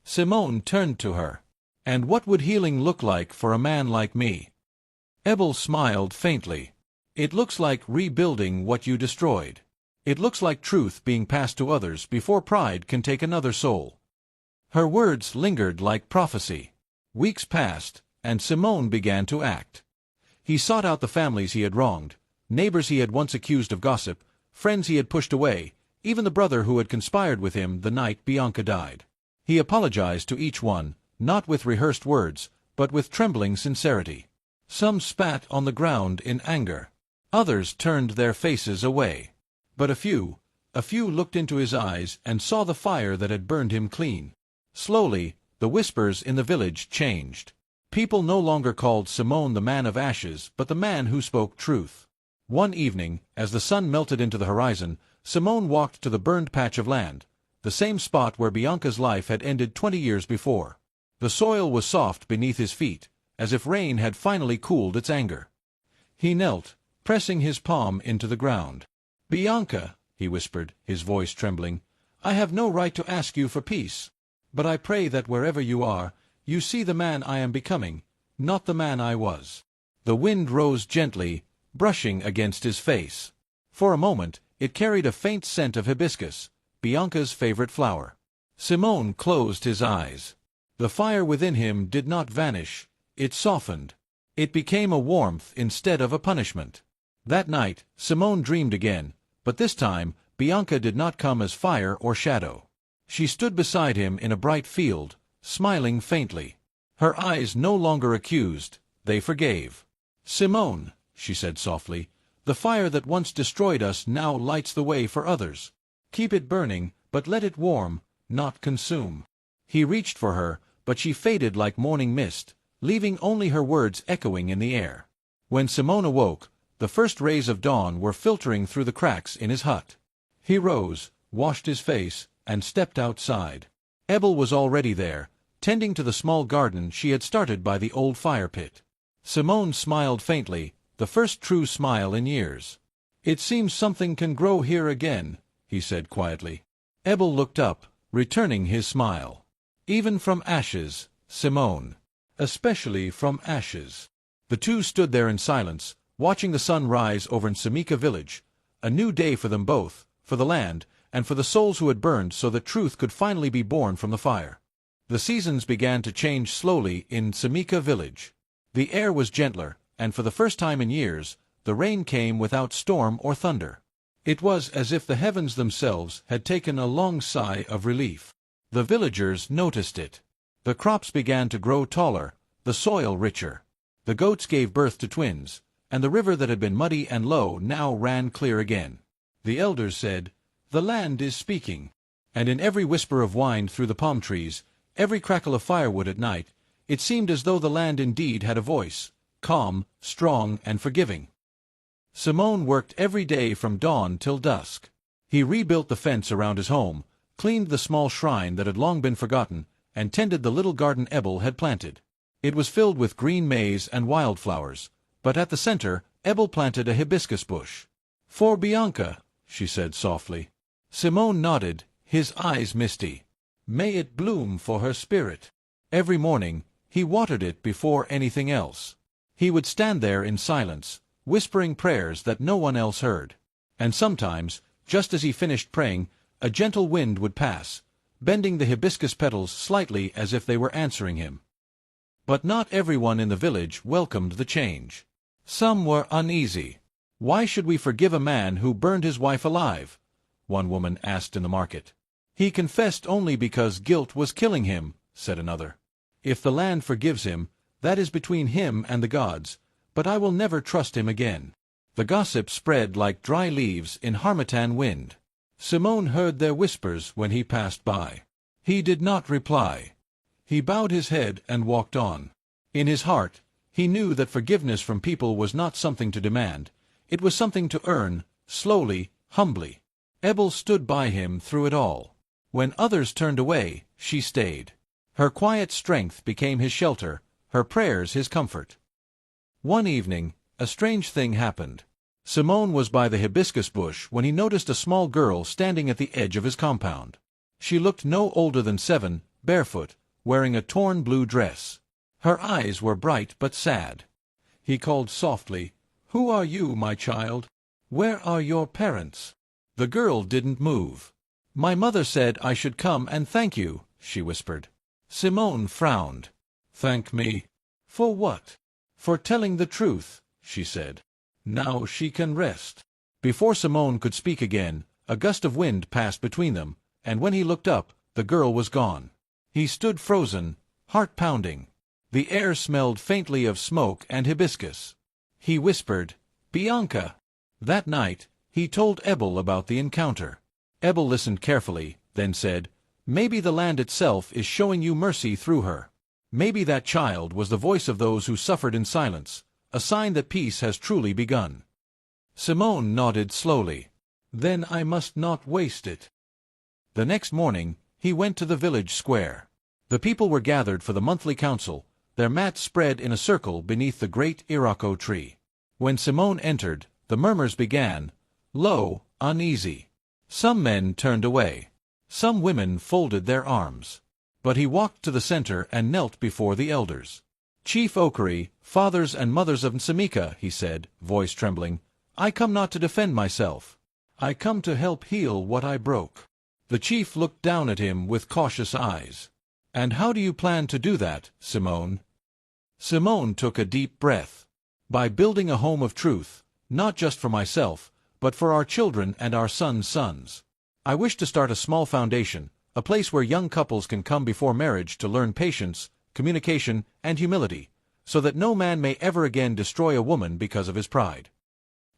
[SPEAKER 1] Simone turned to her. "And what would healing look like for a man like me?" Ebel smiled faintly. "It looks like rebuilding what you destroyed. It looks like truth being passed to others before pride can take another soul." Her words lingered like prophecy. Weeks passed, and Simone began to act. He sought out the families he had wronged, neighbors he had once accused of gossip, friends he had pushed away, even the brother who had conspired with him the night Bianca died. He apologized to each one, not with rehearsed words, but with trembling sincerity. Some spat on the ground in anger. Others turned their faces away. But a few looked into his eyes and saw the fire that had burned him clean. Slowly, the whispers in the village changed. People no longer called Simone the man of ashes, but the man who spoke truth. One evening, as the sun melted into the horizon, Simone walked to the burned patch of land, the same spot where Bianca's life had ended 20 years before. The soil was soft beneath his feet, as if rain had finally cooled its anger. He knelt, pressing his palm into the ground. "Bianca," he whispered, his voice trembling, "I have no right to ask you for peace. But I pray that wherever you are, you see the man I am becoming, not the man I was." The wind rose gently, brushing against his face. For a moment, it carried a faint scent of hibiscus, Bianca's favorite flower. Simone closed his eyes. The fire within him did not vanish, it softened. It became a warmth instead of a punishment. That night, Simone dreamed again, but this time, Bianca did not come as fire or shadow. She stood beside him in a bright field, smiling faintly. Her eyes no longer accused, they forgave. "Simone," she said softly, "the fire that once destroyed us now lights the way for others. Keep it burning, but let it warm, not consume. He reached for her, but she faded like morning mist, leaving only her words echoing in the air. When Simone awoke, the first rays of dawn were filtering through the cracks in his hut. He rose, washed his face, and stepped outside. Ebel was already there, tending to the small garden she had started by the old fire pit. Simone smiled faintly, the first true smile in years. "It seems something can grow here again," he said quietly. Ebel looked up, returning his smile. "Even from ashes, Simone. Especially from ashes." The two stood there in silence, watching the sun rise over Nsamika village, a new day for them both, for the land, and for the souls who had burned so that truth could finally be born from the fire. The seasons began to change slowly in Nsamika village. The air was gentler, and for the first time in years, the rain came without storm or thunder. It was as if the heavens themselves had taken a long sigh of relief. The villagers noticed it. The crops began to grow taller, the soil richer. The goats gave birth to twins, and the river that had been muddy and low now ran clear again. The elders said, "The land is speaking." And in every whisper of wind through the palm trees, every crackle of firewood at night, it seemed as though the land indeed had a voice, calm, strong, and forgiving. Simone worked every day from dawn till dusk. He rebuilt the fence around his home, cleaned the small shrine that had long been forgotten, and tended the little garden Ebel had planted. It was filled with green maize and wildflowers, but at the center, Ebel planted a hibiscus bush. "For Bianca," she said softly. Simone nodded, his eyes misty. "May it bloom for her spirit." Every morning, he watered it before anything else. He would stand there in silence, whispering prayers that no one else heard. And sometimes, just as he finished praying, a gentle wind would pass, bending the hibiscus petals slightly as if they were answering him. But not everyone in the village welcomed the change. Some were uneasy. "Why should we forgive a man who burned his wife alive?" one woman asked in the market. "He confessed only because guilt was killing him," said another. "If the land forgives him, that is between him and the gods, but I will never trust him again." The gossip spread like dry leaves in harmattan wind. Simone heard their whispers when he passed by. He did not reply. He bowed his head and walked on. In his heart, he knew that forgiveness from people was not something to demand. It was something to earn, slowly, humbly. Ebel stood by him through it all. When others turned away, she stayed. Her quiet strength became his shelter, her prayers his comfort. One evening, a strange thing happened. Simone was by the hibiscus bush when he noticed a small girl standing at the edge of his compound. She looked no older than 7, barefoot, wearing a torn blue dress. Her eyes were bright but sad. He called softly, "Who are you, my child? Where are your parents?" The girl didn't move. "My mother said I should come and thank you," she whispered. Simone frowned. "Thank me? For what?" "For telling the truth," she said. "Now she can rest." Before Simone could speak again, a gust of wind passed between them, and when he looked up, the girl was gone. He stood frozen, heart pounding. The air smelled faintly of smoke and hibiscus. He whispered, "Bianca." That night, he told Ebel about the encounter. Ebel listened carefully, then said, "Maybe the land itself is showing you mercy through her. Maybe that child was the voice of those who suffered in silence, a sign that peace has truly begun." Simone nodded slowly. "Then I must not waste it." The next morning, he went to the village square. The people were gathered for the monthly council, their mats spread in a circle beneath the great iroko tree. When Simone entered, the murmurs began, low, uneasy. Some men turned away. Some women folded their arms. But he walked to the center and knelt before the elders. "Chief Okari, fathers and mothers of Nsamika," he said, voice trembling, "I come not to defend myself. I come to help heal what I broke." The chief looked down at him with cautious eyes. "And how do you plan to do that, Simone?" Simone took a deep breath. "By building a home of truth, not just for myself, but for our children and our sons' sons. I wish to start a small foundation, a place where young couples can come before marriage to learn patience, communication, and humility, so that no man may ever again destroy a woman because of his pride."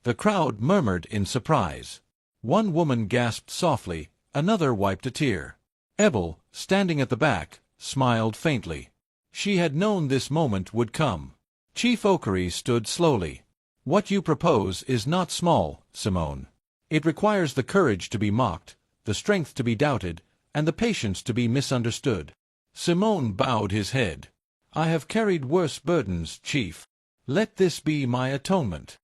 [SPEAKER 1] The crowd murmured in surprise. One woman gasped softly, another wiped a tear. Ebel, standing at the back, smiled faintly. She had known this moment would come. Chief Okari stood slowly. What you propose is not small, Simone. It requires the courage to be mocked, the strength to be doubted, and the patience to be misunderstood. Simone bowed his head. I have carried worse burdens, Chief. Let this be my atonement.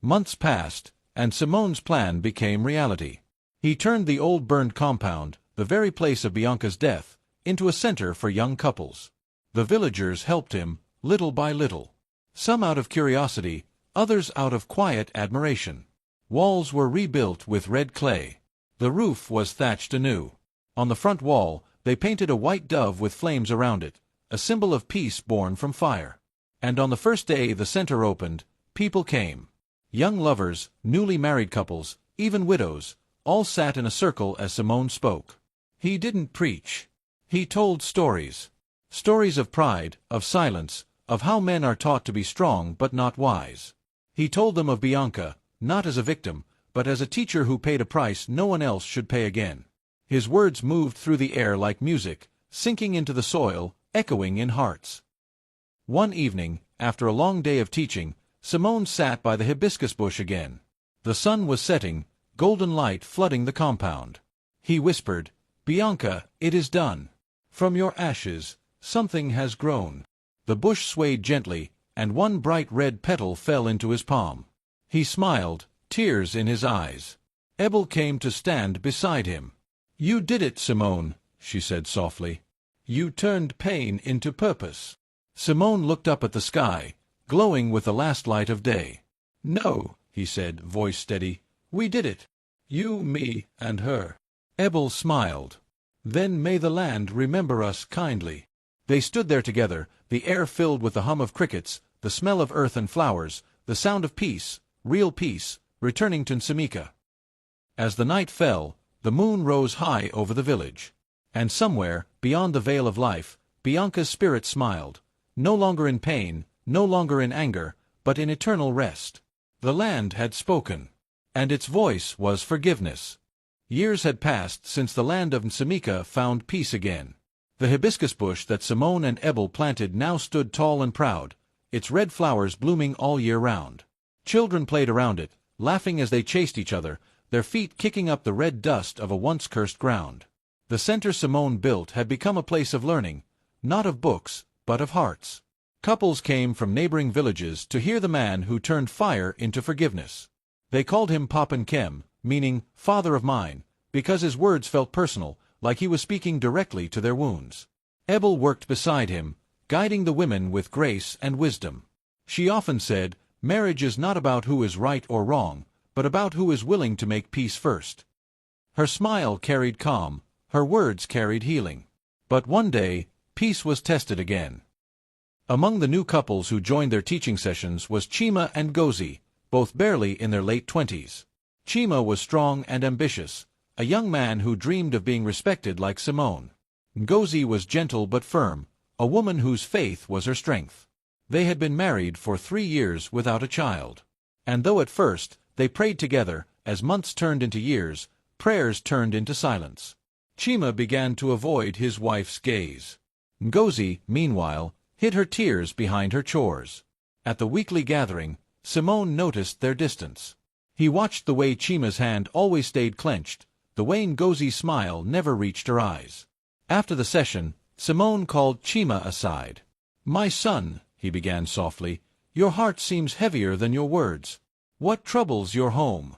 [SPEAKER 1] Months passed, and Simone's plan became reality. He turned the old burned compound, the very place of Bianca's death, into a center for young couples. The villagers helped him, little by little. Some out of curiosity, others out of quiet admiration. Walls were rebuilt with red clay. The roof was thatched anew. On the front wall, they painted a white dove with flames around it, a symbol of peace born from fire. And on the first day the center opened, people came. Young lovers, newly married couples, even widows, all sat in a circle as Simone spoke. He didn't preach. He told stories. Stories of pride, of silence, of how men are taught to be strong but not wise. He told them of Bianca, not as a victim, but as a teacher who paid a price no one else should pay again. His words moved through the air like music, sinking into the soil, echoing in hearts. One evening, after a long day of teaching, Simone sat by the hibiscus bush again. The sun was setting, golden light flooding the compound. He whispered, Bianca, it is done. From your ashes, something has grown. The bush swayed gently, and one bright red petal fell into his palm. He smiled, tears in his eyes. Ebel came to stand beside him. You did it, Simone, she said softly. You turned pain into purpose. Simone looked up at the sky, glowing with the last light of day. No, he said, voice steady. We did it. You, me, and her. Ebel smiled. Then may the land remember us kindly. They stood there together, the air filled with the hum of crickets, the smell of earth and flowers, the sound of peace, real peace, returning to Nsimika. As the night fell, the moon rose high over the village. And somewhere, beyond the veil of life, Bianca's spirit smiled, no longer in pain, no longer in anger, but in eternal rest. The land had spoken, and its voice was forgiveness. Years had passed since the land of Nsimika found peace again. The hibiscus bush that Simone and Ebel planted now stood tall and proud, its red flowers blooming all year round. Children played around it, laughing as they chased each other, their feet kicking up the red dust of a once cursed ground. The center Simone built had become a place of learning, not of books, but of hearts. Couples came from neighboring villages to hear the man who turned fire into forgiveness. They called him Papan Kem, meaning father of mine, because his words felt personal, like he was speaking directly to their wounds. Ebel worked beside him, guiding the women with grace and wisdom. She often said, marriage is not about who is right or wrong, but about who is willing to make peace first. Her smile carried calm, her words carried healing. But one day, peace was tested again. Among the new couples who joined their teaching sessions was Chima and Gozi, both barely in their late 20s. Chima was strong and ambitious, a young man who dreamed of being respected like Simone. Ngozi was gentle but firm, a woman whose faith was her strength. They had been married for 3 years without a child. And though at first they prayed together, as months turned into years, prayers turned into silence. Chima began to avoid his wife's gaze. Ngozi, meanwhile, hid her tears behind her chores. At the weekly gathering, Simone noticed their distance. He watched the way Chima's hand always stayed clenched, the way Ngozi's smile never reached her eyes. After the session, Simone called Chima aside. "My son," he began softly, "your heart seems heavier than your words. What troubles your home?"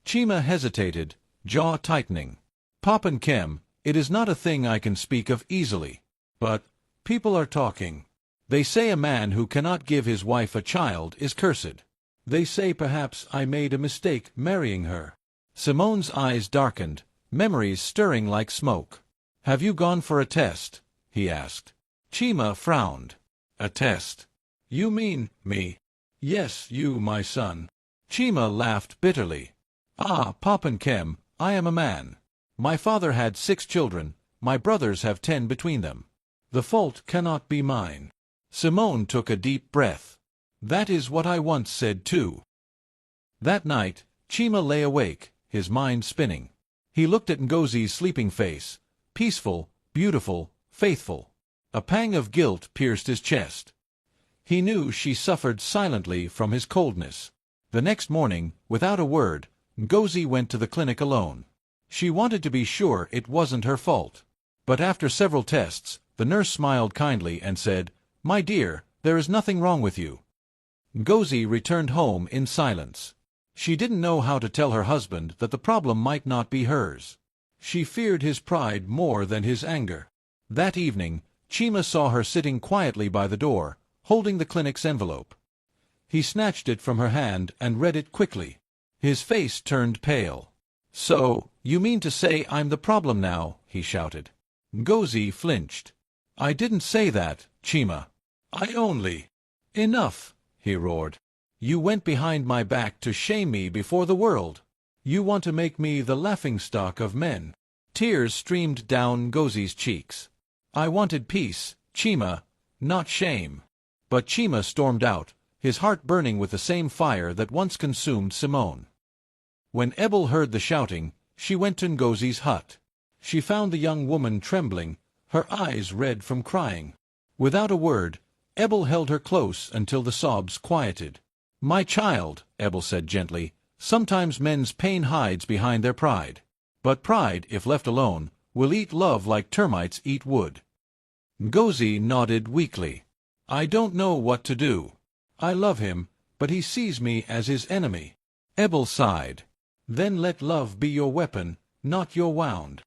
[SPEAKER 1] Chima hesitated, jaw tightening. "Papan Kem, it is not a thing I can speak of easily. But people are talking. They say a man who cannot give his wife a child is cursed. They say perhaps I made a mistake marrying her." Simone's eyes darkened, memories stirring like smoke. "Have you gone for a test?" he asked. Chima frowned. "A test? You mean me?" "Yes, you, my son." Chima laughed bitterly. "Ah, Papan Kem, I am a man. My father had 6 children, my brothers have 10 between them. The fault cannot be mine." Simone took a deep breath. "That is what I once said too." That night, Chima lay awake, his mind spinning. He looked at Ngozi's sleeping face, peaceful, beautiful, faithful. A pang of guilt pierced his chest. He knew she suffered silently from his coldness. The next morning, without a word, Ngozi went to the clinic alone. She wanted to be sure it wasn't her fault. But after several tests, the nurse smiled kindly and said, "My dear, there is nothing wrong with you." Ngozi returned home in silence. She didn't know how to tell her husband that the problem might not be hers. She feared his pride more than his anger. That evening, Chima saw her sitting quietly by the door, holding the clinic's envelope. He snatched it from her hand and read it quickly. His face turned pale. "So, you mean to say I'm the problem now?" he shouted. Ngozi flinched. "I didn't say that, Chima. I only—" "Enough!" he roared. "You went behind my back to shame me before the world. You want to make me the laughingstock of men." Tears streamed down Ngozi's cheeks. "I wanted peace, Chima, not shame." But Chima stormed out, his heart burning with the same fire that once consumed Simone. When Ebel heard the shouting, she went to Ngozi's hut. She found the young woman trembling, her eyes red from crying. Without a word, Ebel held her close until the sobs quieted. "My child," Ebel said gently, "sometimes men's pain hides behind their pride. But pride, if left alone, will eat love like termites eat wood." Ngozi nodded weakly. "I don't know what to do. I love him, but he sees me as his enemy." Ebel sighed. "Then let love be your weapon, not your wound."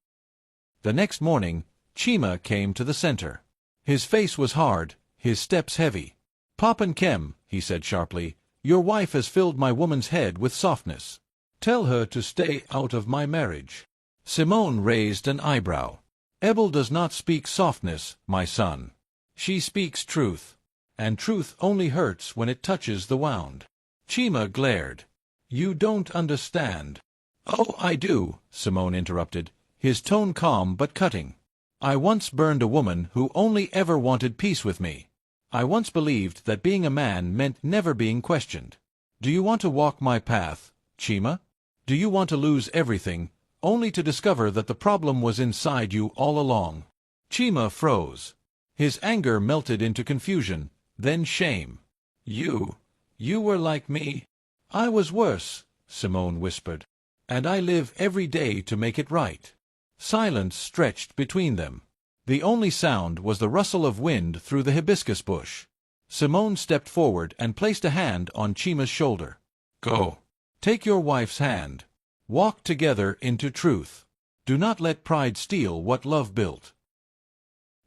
[SPEAKER 1] The next morning, Chima came to the center. His face was hard, his steps heavy. "Papan Kem," he said sharply, "your wife has filled my woman's head with softness. Tell her to stay out of my marriage." Simone raised an eyebrow. "Ebel does not speak softness, my son. She speaks truth. And truth only hurts when it touches the wound." Chima glared. "You don't understand." "Oh, I do," Simone interrupted, his tone calm but cutting. "I once burned a woman who only ever wanted peace with me. I once believed that being a man meant never being questioned. Do you want to walk my path, Chima? Do you want to lose everything, only to discover that the problem was inside you all along?" Chima froze. His anger melted into confusion, then shame. You were like me." "I was worse," Simone whispered. "And I live every day to make it right." Silence stretched between them. The only sound was the rustle of wind through the hibiscus bush. Simone stepped forward and placed a hand on Chima's shoulder. "Go. Take your wife's hand. Walk together into truth. Do not let pride steal what love built."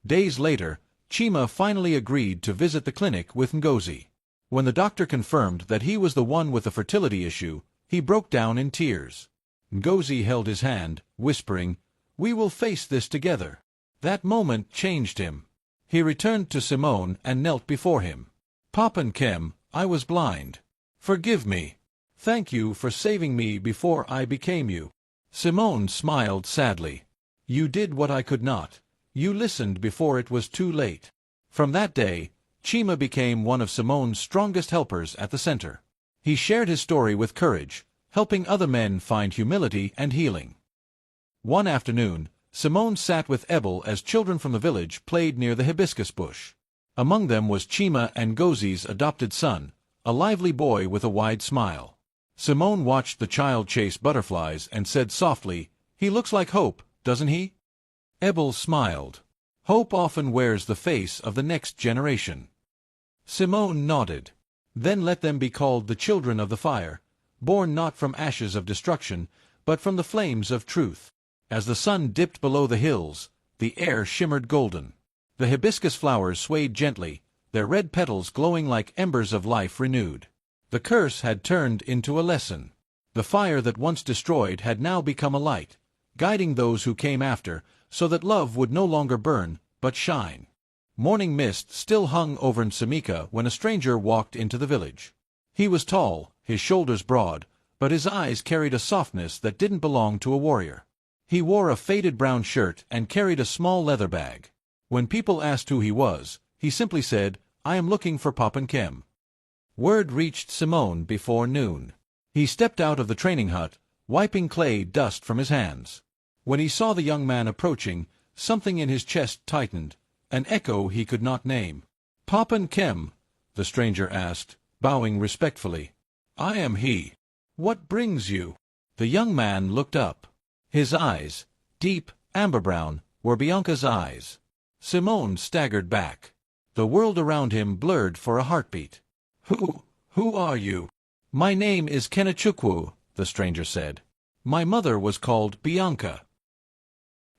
[SPEAKER 1] Days later, Chima finally agreed to visit the clinic with Ngozi. When the doctor confirmed that he was the one with the fertility issue, he broke down in tears. Ngozi held his hand, whispering, "We will face this together." That moment changed him. He returned to Simone and knelt before him. "Papan Kem, I was blind. Forgive me. Thank you for saving me before I became you." Simone smiled sadly. "You did what I could not. You listened before it was too late." From that day, Chima became one of Simone's strongest helpers at the center. He shared his story with courage, helping other men find humility and healing. One afternoon, Simone sat with Ebel as children from the village played near the hibiscus bush. Among them was Chima and Ngozi's adopted son, a lively boy with a wide smile. Simone watched the child chase butterflies and said softly, "He looks like hope, doesn't he?" Ebel smiled. "Hope often wears the face of the next generation." Simone nodded. "Then let them be called the children of the fire, born not from ashes of destruction, but from the flames of truth." As the sun dipped below the hills, the air shimmered golden. The hibiscus flowers swayed gently, their red petals glowing like embers of life renewed. The curse had turned into a lesson. The fire that once destroyed had now become a light, guiding those who came after, so that love would no longer burn, but shine. Morning mist still hung over Nsamika when a stranger walked into the village. He was tall, his shoulders broad, but his eyes carried a softness that didn't belong to a warrior. He wore a faded brown shirt and carried a small leather bag. When people asked who he was, he simply said, "I am looking for Papan Kem." Word reached Simone before noon. He stepped out of the training hut, wiping clay dust from his hands. When he saw the young man approaching, something in his chest tightened, an echo he could not name. "Papan Kem?" the stranger asked, bowing respectfully. "I am he. What brings you?" The young man looked up. His eyes, deep, amber-brown, were Bianca's eyes. Simone staggered back. The world around him blurred for a heartbeat. Who are you?" "My name is Kenechukwu," the stranger said. "My mother was called Bianca."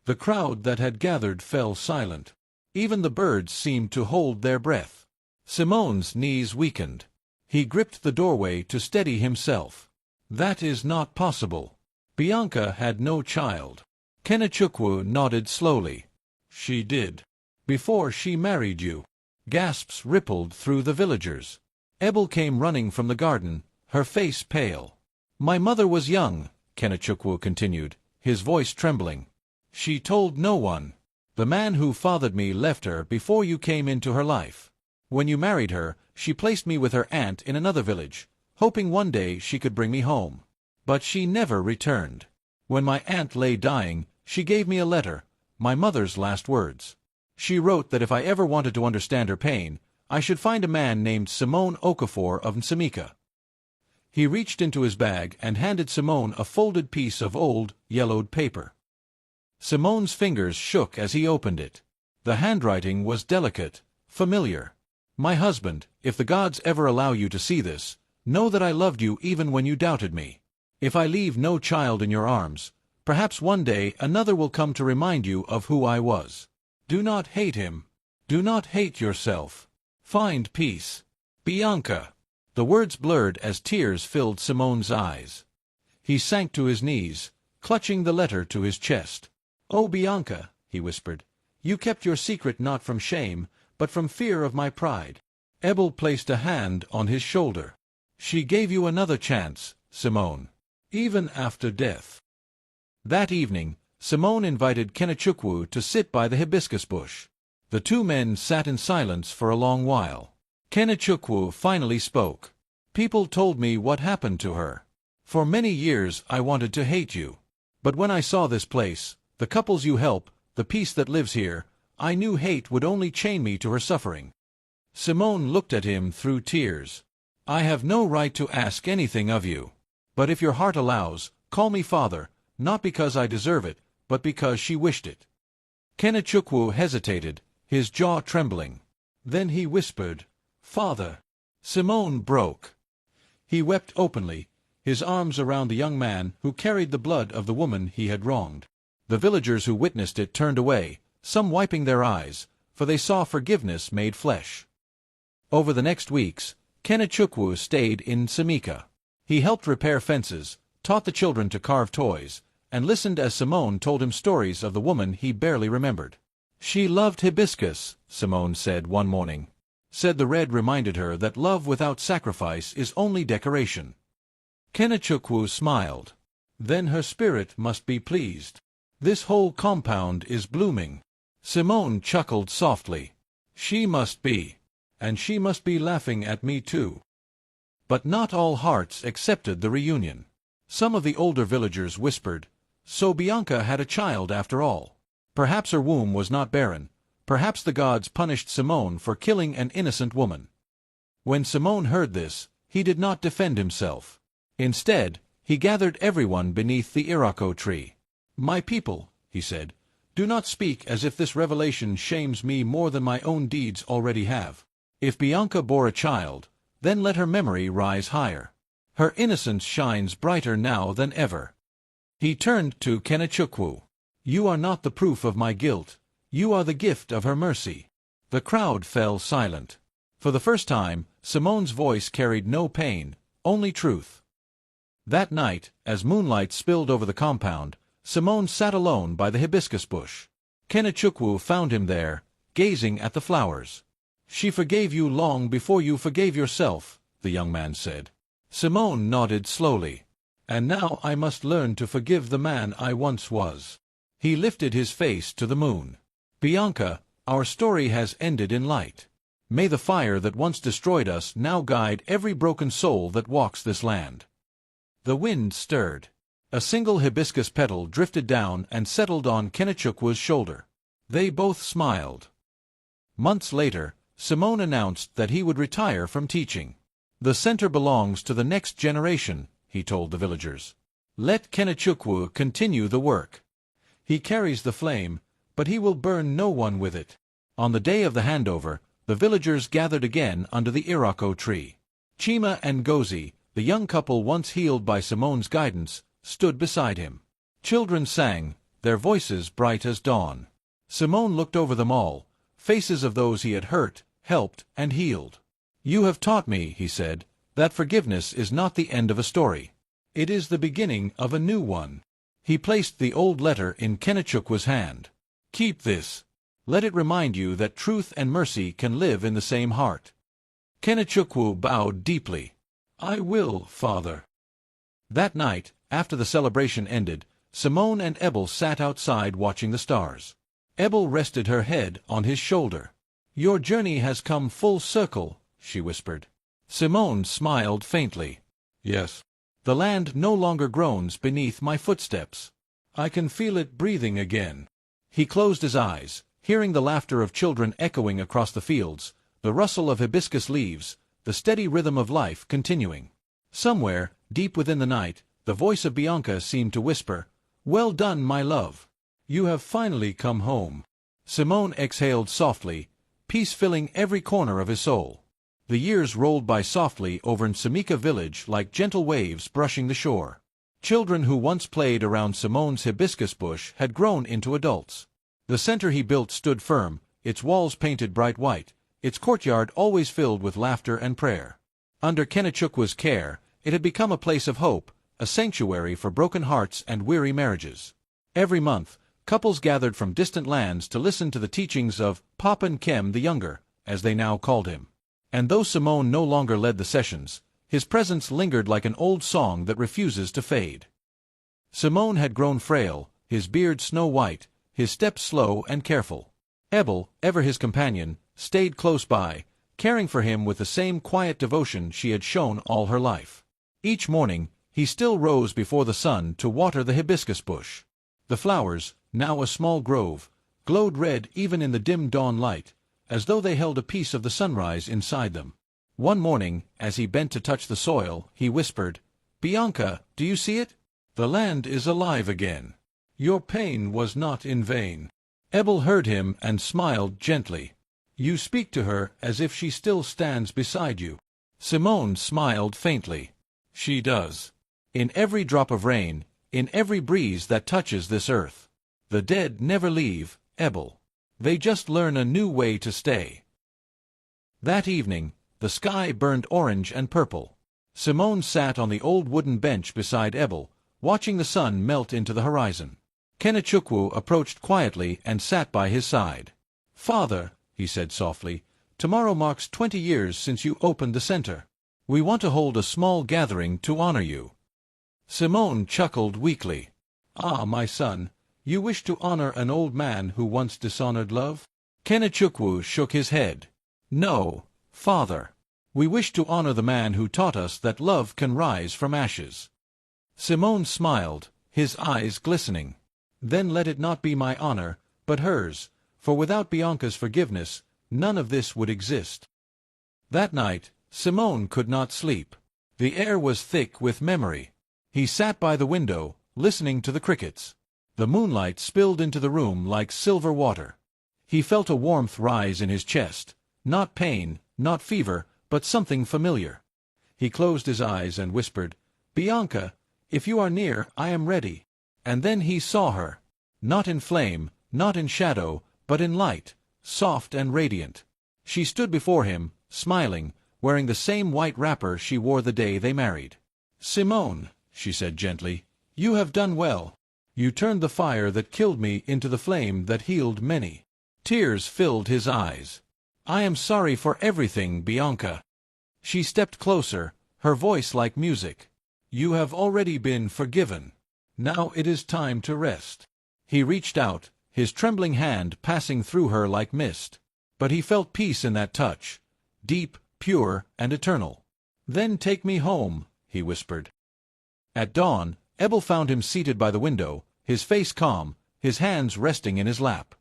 [SPEAKER 1] The crowd that had gathered fell silent. Even the birds seemed to hold their breath. Simone's knees weakened. He gripped the doorway to steady himself. "That is not possible. Bianca had no child." Kenechukwu nodded slowly. "She did. Before she married you." Gasps rippled through the villagers. Ebel came running from the garden, her face pale. "My mother was young," Kenechukwu continued, his voice trembling. "She told no one. The man who fathered me left her before you came into her life. When you married her, she placed me with her aunt in another village, hoping one day she could bring me home. But she never returned. When my aunt lay dying, she gave me a letter, my mother's last words. She wrote that if I ever wanted to understand her pain, I should find a man named Simone Okafor of Nsamika." He reached into his bag and handed Simone a folded piece of old, yellowed paper. Simone's fingers shook as he opened it. The handwriting was delicate, familiar. "My husband, if the gods ever allow you to see this, know that I loved you even when you doubted me. If I leave no child in your arms, perhaps one day another will come to remind you of who I was. Do not hate him. Do not hate yourself. Find peace. Bianca." The words blurred as tears filled Simone's eyes. He sank to his knees, clutching the letter to his chest. "Oh, Bianca," he whispered, "you kept your secret not from shame, but from fear of my pride." Ebel placed a hand on his shoulder. "She gave you another chance, Simone, even after death." That evening, Simone invited Kenechukwu to sit by the hibiscus bush. The two men sat in silence for a long while. Kenechukwu finally spoke. "People told me what happened to her. For many years I wanted to hate you. But when I saw this place, the couples you help, the peace that lives here, I knew hate would only chain me to her suffering." Simone looked at him through tears. "I have no right to ask anything of you. But if your heart allows, call me father, not because I deserve it, but because she wished it." Kenechukwu hesitated, his jaw trembling. Then he whispered, "Father." Simone broke. He wept openly, his arms around the young man who carried the blood of the woman he had wronged. The villagers who witnessed it turned away, some wiping their eyes, for they saw forgiveness made flesh. Over the next weeks, Kenechukwu stayed in Nsamika. He helped repair fences, taught the children to carve toys, and listened as Simone told him stories of the woman he barely remembered. "She loved hibiscus," Simone said one morning. Said the red reminded her that love without sacrifice is only decoration. Kenechukwu smiled. "Then her spirit must be pleased. This whole compound is blooming." Simone chuckled softly. "She must be. And she must be laughing at me too." But not all hearts accepted the reunion. Some of the older villagers whispered, "So Bianca had a child after all. Perhaps her womb was not barren. Perhaps the gods punished Simone for killing an innocent woman." When Simone heard this, he did not defend himself. Instead, he gathered everyone beneath the Irako tree. "My people," he said, "do not speak as if this revelation shames me more than my own deeds already have. If Bianca bore a child, then let her memory rise higher. Her innocence shines brighter now than ever." He turned to Kenechukwu. "You are not the proof of my guilt. You are the gift of her mercy." The crowd fell silent. For the first time, Simone's voice carried no pain, only truth. That night, as moonlight spilled over the compound, Simone sat alone by the hibiscus bush. Kenechukwu found him there, gazing at the flowers. "She forgave you long before you forgave yourself," the young man said. Simone nodded slowly. "And now I must learn to forgive the man I once was." He lifted his face to the moon. "Bianca, our story has ended in light. May the fire that once destroyed us now guide every broken soul that walks this land." The wind stirred. A single hibiscus petal drifted down and settled on Kenechukwa's shoulder. They both smiled. Months later, Simone announced that he would retire from teaching. "The center belongs to the next generation," he told the villagers. "Let Kenechukwu continue the work. He carries the flame, but he will burn no one with it." On the day of the handover, the villagers gathered again under the iroko tree. Chima and Gozi, the young couple once healed by Simone's guidance, stood beside him. Children sang, their voices bright as dawn. Simone looked over them all, faces of those he had hurt, helped, and healed. "You have taught me," he said, "that forgiveness is not the end of a story. It is the beginning of a new one." He placed the old letter in Kenechukwa's hand. "Keep this. Let it remind you that truth and mercy can live in the same heart." Kenechukwu bowed deeply. "I will, Father." That night, after the celebration ended, Simone and Ebel sat outside watching the stars. Ebel rested her head on his shoulder. "Your journey has come full circle," she whispered. Simone smiled faintly. "Yes. The land no longer groans beneath my footsteps. I can feel it breathing again." He closed his eyes, hearing the laughter of children echoing across the fields, the rustle of hibiscus leaves, the steady rhythm of life continuing. Somewhere, deep within the night, the voice of Bianca seemed to whisper, "Well done, my love. You have finally come home." Simone exhaled softly, peace filling every corner of his soul. The years rolled by softly over Nsamika village like gentle waves brushing the shore. Children who once played around Simone's hibiscus bush had grown into adults. The center he built stood firm, its walls painted bright white, its courtyard always filled with laughter and prayer. Under Kenechukwa's care, it had become a place of hope, a sanctuary for broken hearts and weary marriages. Every month, couples gathered from distant lands to listen to the teachings of Papa Nkem the Younger, as they now called him. And though Simone no longer led the sessions, his presence lingered like an old song that refuses to fade. Simone had grown frail, his beard snow-white, his steps slow and careful. Ebel, ever his companion, stayed close by, caring for him with the same quiet devotion she had shown all her life. Each morning, he still rose before the sun to water the hibiscus bush. The flowers, now a small grove, glowed red even in the dim dawn light, as though they held a piece of the sunrise inside them. One morning, as he bent to touch the soil, he whispered, "Bianca, do you see it? The land is alive again. Your pain was not in vain." Ebel heard him and smiled gently. "You speak to her as if she still stands beside you." Simone smiled faintly. "She does. In every drop of rain, in every breeze that touches this earth. The dead never leave, Ebel. They just learn a new way to stay." That evening, the sky burned orange and purple. Simone sat on the old wooden bench beside Ebel, watching the sun melt into the horizon. Kenechukwu approached quietly and sat by his side. "Father," he said softly, "tomorrow marks 20 years since you opened the center. We want to hold a small gathering to honor you." Simone chuckled weakly. "Ah, my son, you wish to honor an old man who once dishonored love?" Kenechukwu shook his head. "No, Father. We wish to honor the man who taught us that love can rise from ashes." Simone smiled, his eyes glistening. "Then let it not be my honor, but hers, for without Bianca's forgiveness, none of this would exist." That night, Simone could not sleep. The air was thick with memory. He sat by the window, listening to the crickets. The moonlight spilled into the room like silver water. He felt a warmth rise in his chest, not pain, not fever, but something familiar. He closed his eyes and whispered, "Bianca, if you are near, I am ready." And then he saw her, not in flame, not in shadow, but in light, soft and radiant. She stood before him, smiling, wearing the same white wrapper she wore the day they married. "Simone," she said gently, "you have done well. You turned the fire that killed me into the flame that healed many." Tears filled his eyes. "I am sorry for everything, Bianca." She stepped closer, her voice like music. "You have already been forgiven. Now it is time to rest." He reached out, his trembling hand passing through her like mist. But he felt peace in that touch, deep, pure, and eternal. "Then take me home," he whispered. At dawn, Ebel found him seated by the window, his face calm, his hands resting in his lap.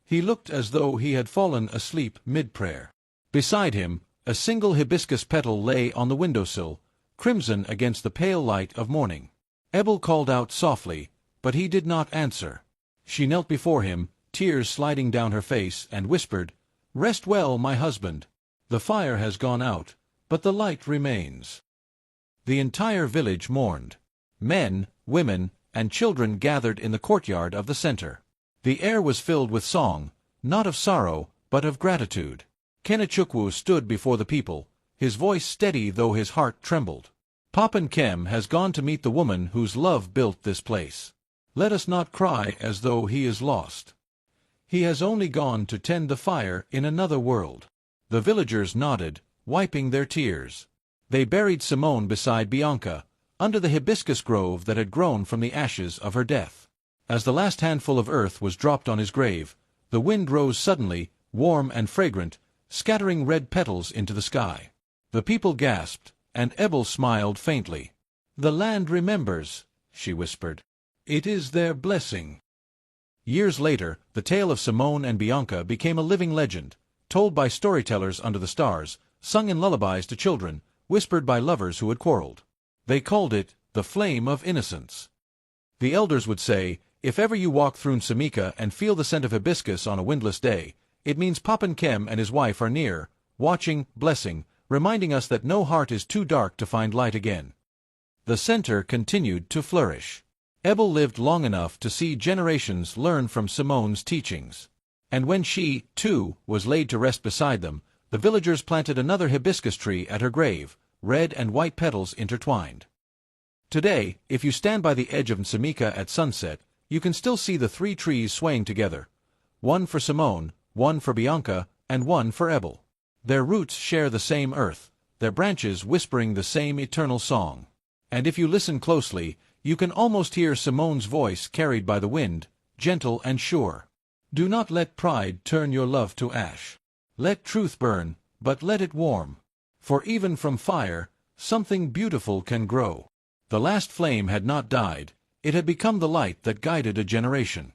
[SPEAKER 1] He looked as though he had fallen asleep mid-prayer. Beside him, a single hibiscus petal lay on the windowsill, crimson against the pale light of morning. Ebel called out softly, but he did not answer. She knelt before him, tears sliding down her face, and whispered, "Rest well, my husband. The fire has gone out, but the light remains." The entire village mourned. Men, women, and children gathered in the courtyard of the center. The air was filled with song, not of sorrow, but of gratitude. Kenechukwu stood before the people, his voice steady though his heart trembled. "Papan Kem has gone to meet the woman whose love built this place. Let us not cry as though he is lost. He has only gone to tend the fire in another world." The villagers nodded, wiping their tears. They buried Simone beside Bianca, under the hibiscus grove that had grown from the ashes of her death. As the last handful of earth was dropped on his grave, the wind rose suddenly, warm and fragrant, scattering red petals into the sky. The people gasped, and Ebel smiled faintly. "The land remembers," she whispered. "It is their blessing." Years later, the tale of Simone and Bianca became a living legend, told by storytellers under the stars, sung in lullabies to children, whispered by lovers who had quarreled. They called it the Flame of Innocence. The elders would say, "If ever you walk through Nsamika and feel the scent of hibiscus on a windless day, it means Papan Kem and his wife are near, watching, blessing, reminding us that no heart is too dark to find light again." The center continued to flourish. Ebel lived long enough to see generations learn from Simone's teachings. And when she, too, was laid to rest beside them, the villagers planted another hibiscus tree at her grave, red and white petals intertwined. Today, if you stand by the edge of Nsamika at sunset, you can still see the three trees swaying together. One for Simone, one for Bianca, and one for Ebel. Their roots share the same earth, their branches whispering the same eternal song. And if you listen closely, you can almost hear Simone's voice carried by the wind, gentle and sure. "Do not let pride turn your love to ash. Let truth burn, but let it warm. For even from fire, something beautiful can grow." The last flame had not died, it had become the light that guided a generation.